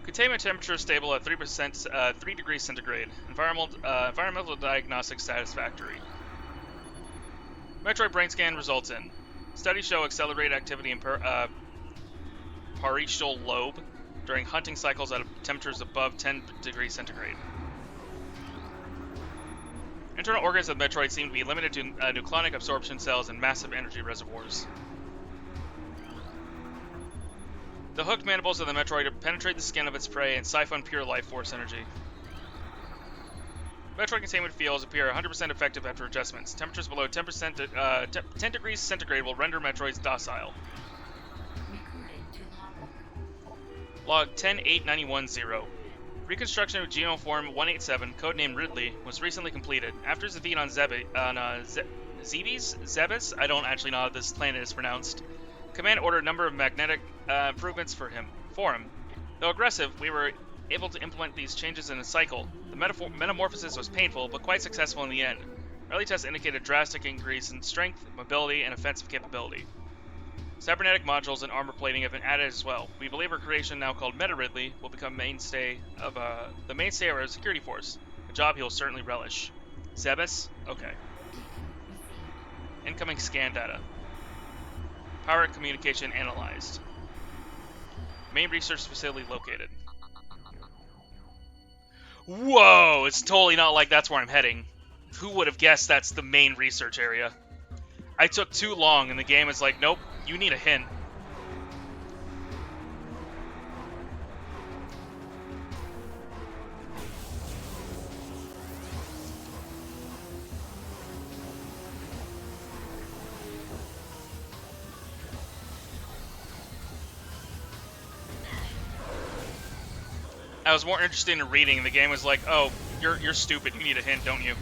Containment temperature stable at 3 degrees centigrade. Environmental diagnostics satisfactory. Metroid brain scan results in. Studies show accelerated activity in parietal lobe during hunting cycles at temperatures above 10 degrees centigrade. Internal organs of Metroid seem to be limited to nucleonic absorption cells and massive energy reservoirs. The hooked mandibles of the Metroid penetrate the skin of its prey and siphon pure life force energy. Metroid containment fields appear 100% effective after adjustments. Temperatures below 10 degrees centigrade will render Metroids docile. Recording to logbook. Log 108910. Reconstruction of Genoform 187, codenamed Ridley, was recently completed. After his defeat on Zebes? I don't actually know how this planet is pronounced. Command ordered a number of magnetic improvements for him. Though aggressive, we were able to implement these changes in a cycle. The metamorphosis was painful, but quite successful in the end. Early tests indicated a drastic increase in strength, mobility, and offensive capability. Cybernetic modules and armor plating have been added as well. We believe our creation, now called Meta Ridley, will become the mainstay of our security force, a job he will certainly relish. Zebes? Okay. Incoming scan data. Power communication analyzed. Main research facility located. Whoa! It's totally not like that's where I'm heading. Who would have guessed that's the main research area? I took too long and the game is like, nope, you need a hint. I was more interested in reading, and the game was like, oh, you're stupid, you need a hint, don't you?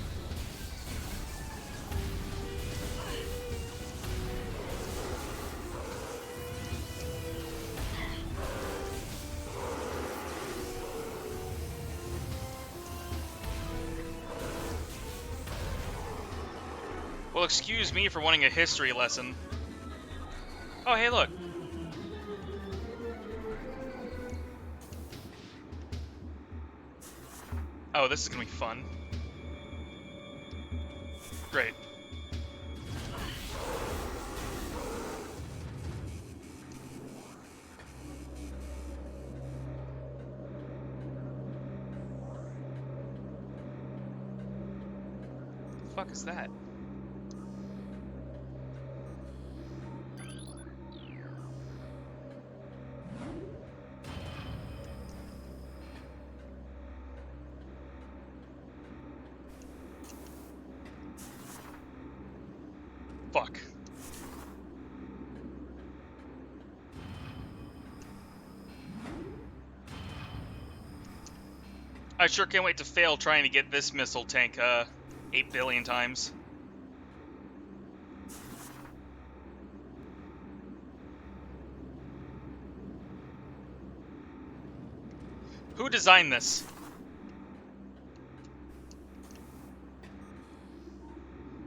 Well, excuse me for wanting a history lesson. Oh, hey, look. Oh, this is gonna be fun. Great. The fuck is that? Fuck. I sure can't wait to fail trying to get this missile tank 8 billion times. Who designed this?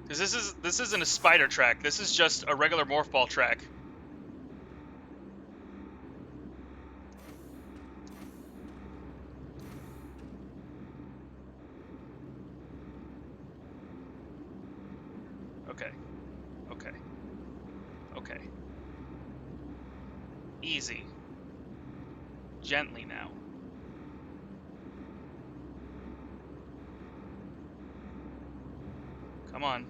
Because this isn't a spider track. This is just a regular morph ball track. Okay. Okay. Okay. Easy. Gently now. Come on.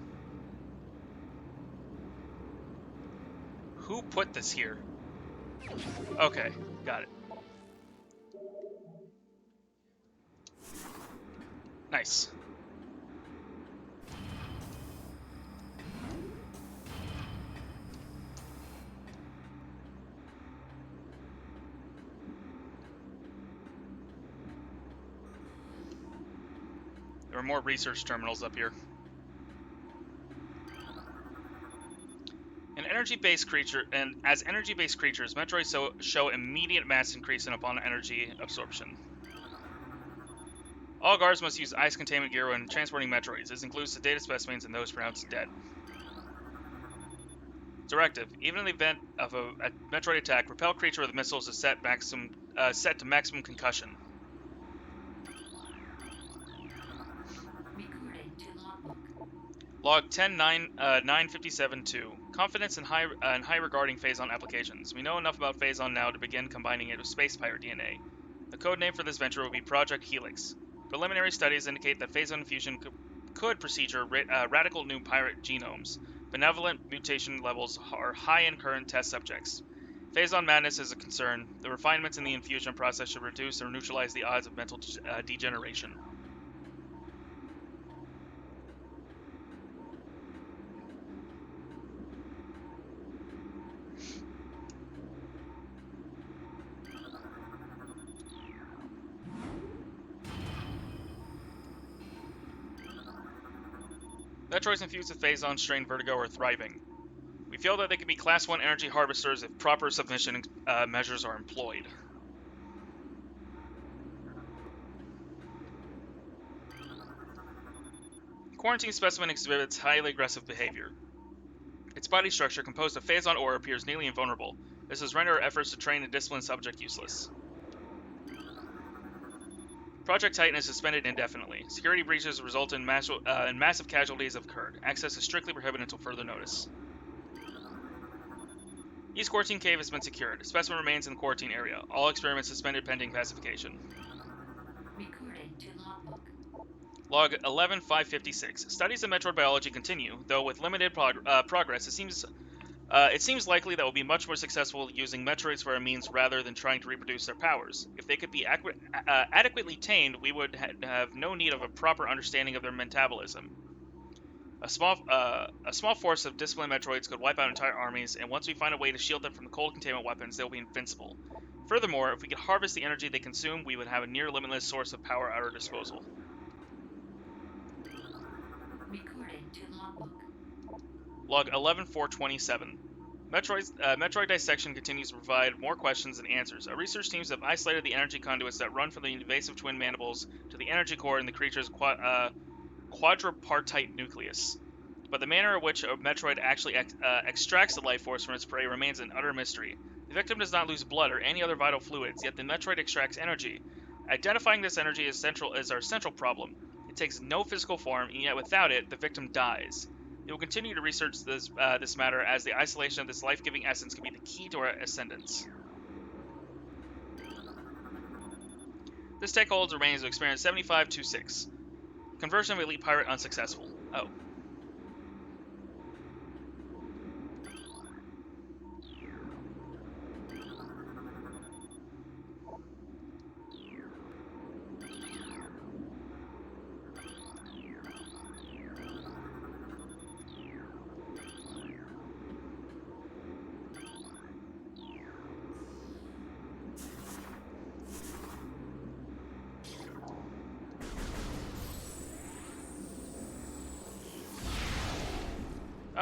Who put this here? Okay, got it. Nice. There are more research terminals up here. As energy-based creatures, Metroids show immediate mass increase upon energy absorption. All guards must use ice containment gear when transporting Metroids. This includes sedated specimens and those pronounced dead. Directive: even in the event of a Metroid attack, repel creature with missiles is set to maximum concussion. Recording to logbook. Log 10-9-957-2. Confidence and high regarding Phazon applications. We know enough about Phazon now to begin combining it with space pirate DNA. The code name for this venture will be Project Helix. Preliminary studies indicate that Phazon fusion could procedure radical new pirate genomes. Benevolent mutation levels are high in current test subjects. Phazon madness is a concern. The refinements in the infusion process should reduce or neutralize the odds of mental degeneration. Metroids infused with Phazon strain Vertigo are thriving. We feel that they can be Class 1 energy harvesters if proper submission measures are employed. Quarantine specimen exhibits highly aggressive behavior. Its body structure, composed of Phazon ore, appears nearly invulnerable. This has rendered our efforts to train and discipline subject useless. Project Titan is suspended indefinitely. Security breaches result in massive casualties have occurred. Access is strictly prohibited until further notice. East Quarantine Cave has been secured. Specimen remains in the quarantine area. All experiments suspended pending pacification. Recording to logbook. Log 11-556. Studies in Metroid biology continue, though with limited progress. It seems likely that we'll be much more successful using Metroids for a means rather than trying to reproduce their powers. If they could be adequately tamed, we would have no need of a proper understanding of their metabolism. A small force of disciplined Metroids could wipe out entire armies, and once we find a way to shield them from the cold containment weapons, they'll be invincible. Furthermore, if we could harvest the energy they consume, we would have a near limitless source of power at our disposal. Recording to logbook. Log 11-427. Metroid dissection continues to provide more questions than answers. Our research teams have isolated the energy conduits that run from the invasive twin mandibles to the energy core in the creature's quadripartite nucleus. But the manner in which a Metroid actually extracts the life force from its prey remains an utter mystery. The victim does not lose blood or any other vital fluids, yet the Metroid extracts energy. Identifying this energy is our central problem. It takes no physical form, and yet without it, the victim dies. We will continue to research this matter, as the isolation of this life-giving essence could be the key to our ascendance. This tech holds remains of experience 75-6. Conversion of elite pirate unsuccessful. Oh.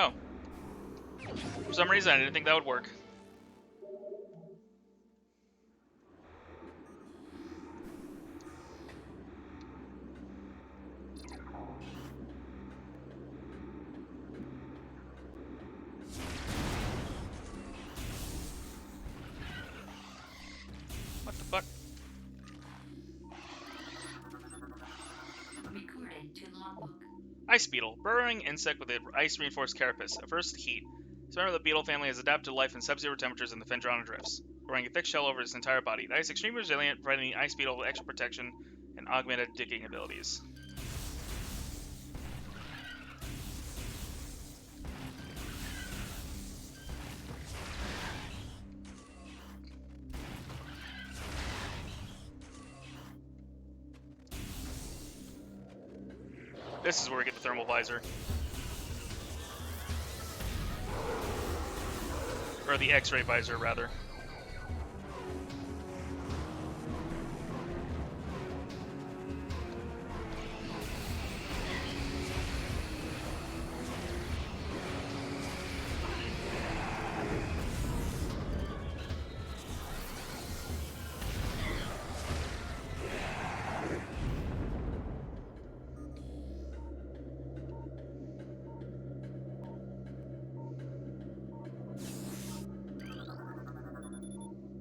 Oh. For some reason, I didn't think that would work. What the fuck? Recorded to logbook. Ice beetle, burrowing insect with an ice-reinforced carapace. At first, heat. This member of the beetle family has adapted to life in sub-zero temperatures in the Phendrana drifts, growing a thick shell over its entire body. The ice is extremely resilient, providing the ice beetle with extra protection and augmented digging abilities. This is where we get the thermal visor. Or the X-ray visor, rather.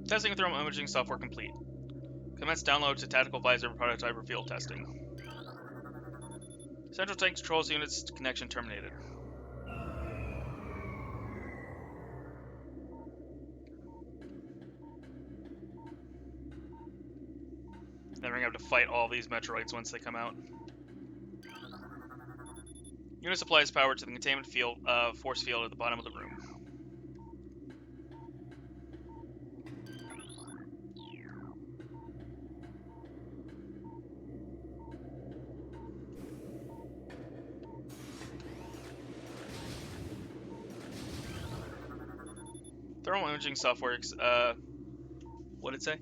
Testing with thermal imaging software complete. Commence download to tactical visor prototype for field testing. Central tank controls units connection terminated. Then we're gonna have to fight all these Metroids once they come out. Unit supplies power to the containment field, force field at the bottom of the room. Thermal imaging software, what did it say?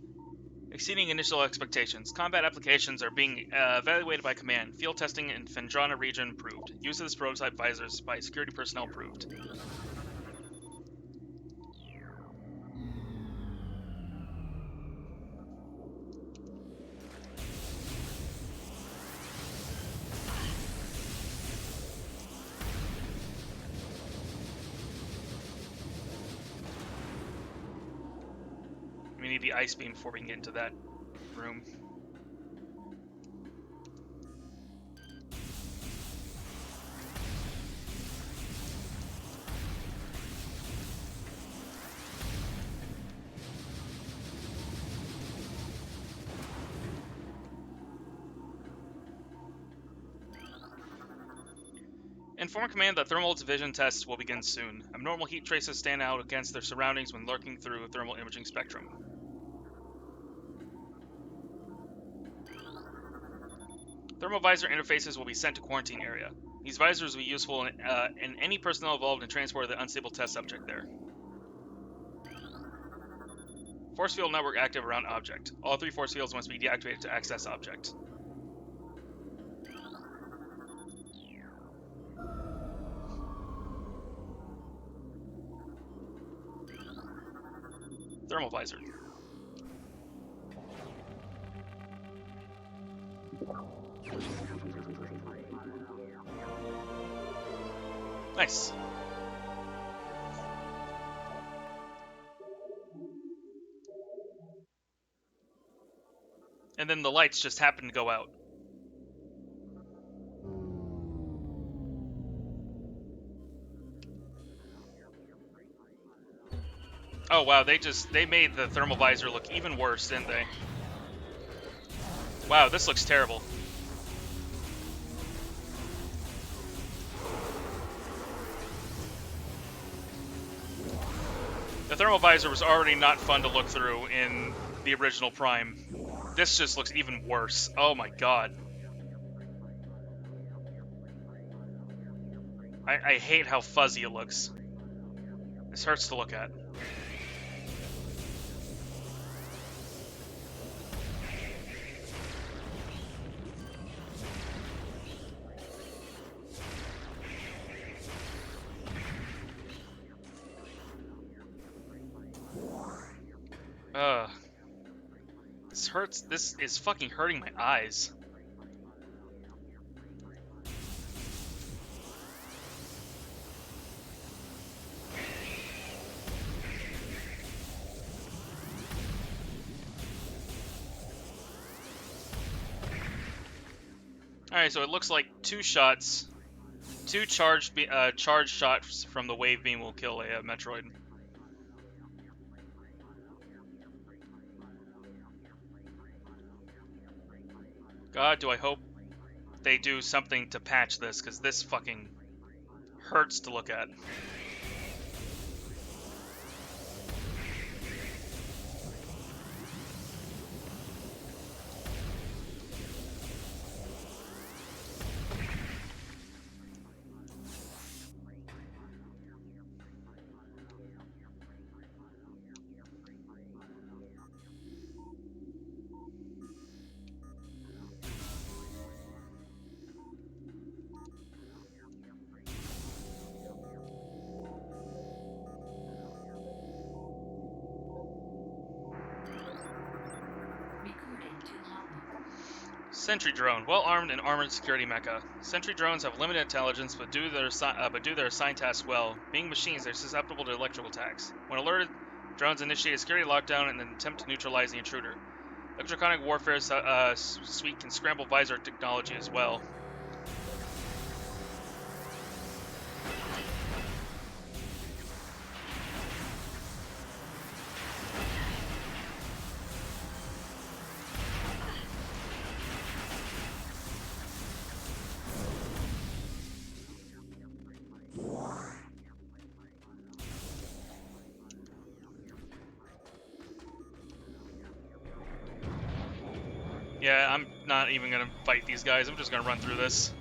Exceeding initial expectations. Combat applications are being evaluated by command. Field testing in Phendrana region approved. Use of this prototype visors by security personnel approved. We need the ice beam before we can get into that room. Inform command that thermal division tests will begin soon. Abnormal heat traces stand out against their surroundings when lurking through a thermal imaging spectrum. Thermal visor interfaces will be sent to quarantine area. These visors will be useful in any personnel involved in transport of the unstable test subject there. Force field network active around object. All 3 force fields must be deactivated to access object. Thermal visor. Nice. And then the lights just happen to go out. Oh wow, they made the thermal visor look even worse, didn't they? Wow, this looks terrible. The thermal visor was already not fun to look through in the original Prime. This just looks even worse. Oh my god. I hate how fuzzy it looks. This hurts to look at. This hurts. This is fucking hurting my eyes. Alright, so it looks like 2 shots, 2 charged shots from the wave beam will kill a Metroid. God, do I hope they do something to patch this, because this fucking hurts to look at. Recording to logbook. Sentry drone, well-armed and armored security mecha. Sentry drones have limited intelligence, but do their assigned tasks well. Being machines, they're susceptible to electrical attacks. When alerted, drones initiate a security lockdown and then attempt to neutralize the intruder. Electronic warfare suite can scramble visor technology as well. Yeah, I'm not even gonna fight these guys. I'm just gonna run through this.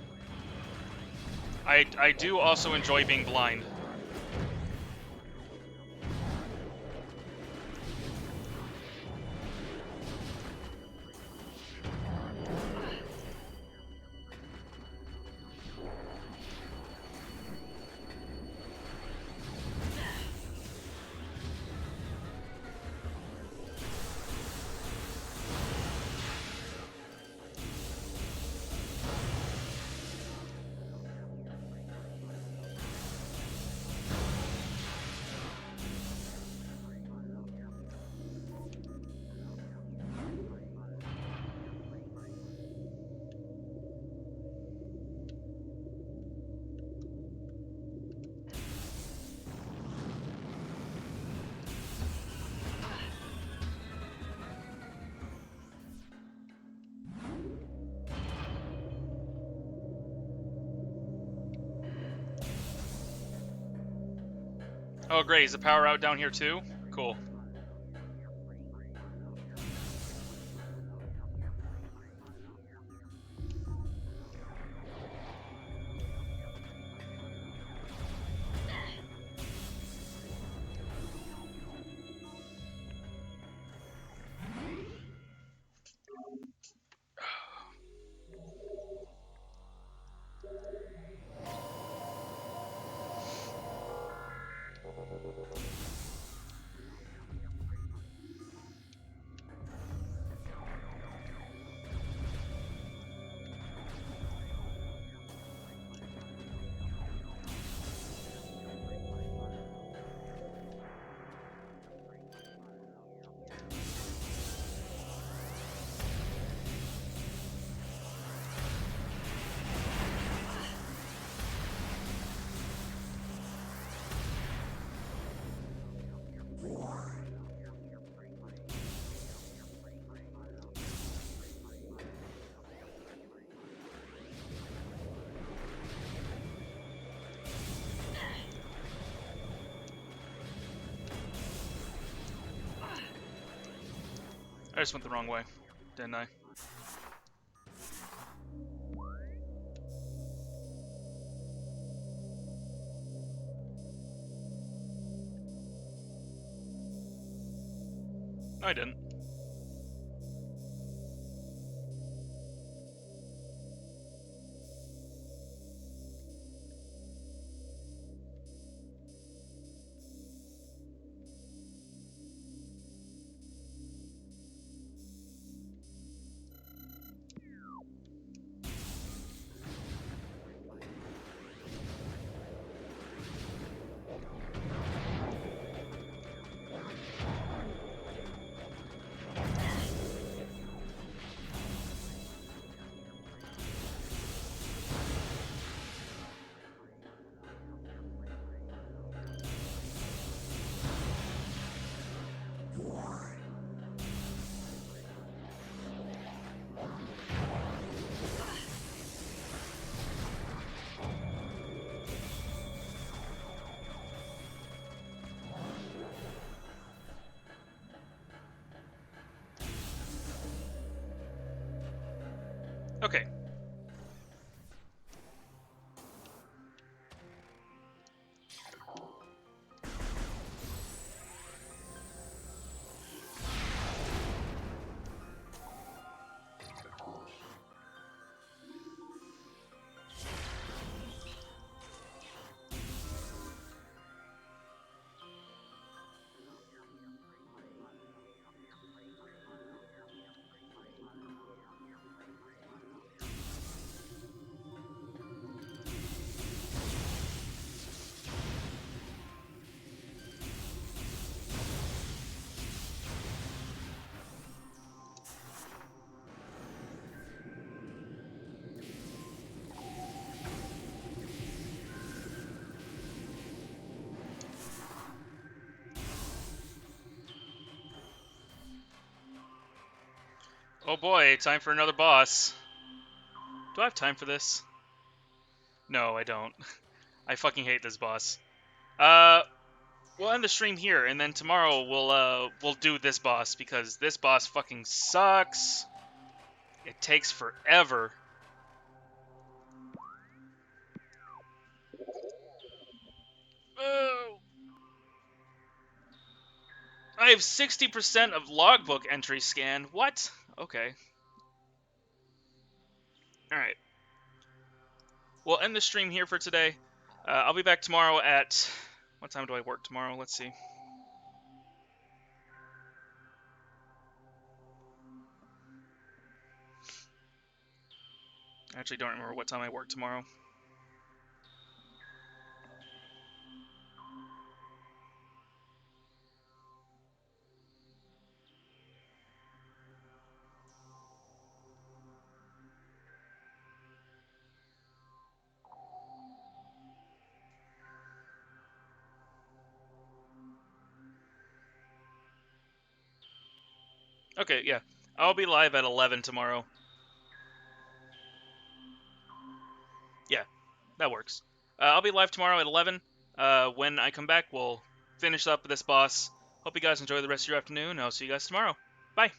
I do also enjoy being blind. Oh great, is the power out down here too? Cool. I just went the wrong way, didn't I? No, I didn't. Oh boy, time for another boss. Do I have time for this? No, I don't. I fucking hate this boss. Uh, we'll end the stream here, and then tomorrow we'll do this boss because this boss fucking sucks. It takes forever. Oh, I have 60% of logbook entries scanned. What? Okay. All right. We'll end the stream here for today. I'll be back tomorrow at... What time do I work tomorrow? Let's see. I actually don't remember what time I work tomorrow. Okay, yeah. I'll be live at 11 tomorrow. Yeah, that works. I'll be live tomorrow at 11. When I come back, we'll finish up this boss. Hope you guys enjoy the rest of your afternoon. I'll see you guys tomorrow. Bye.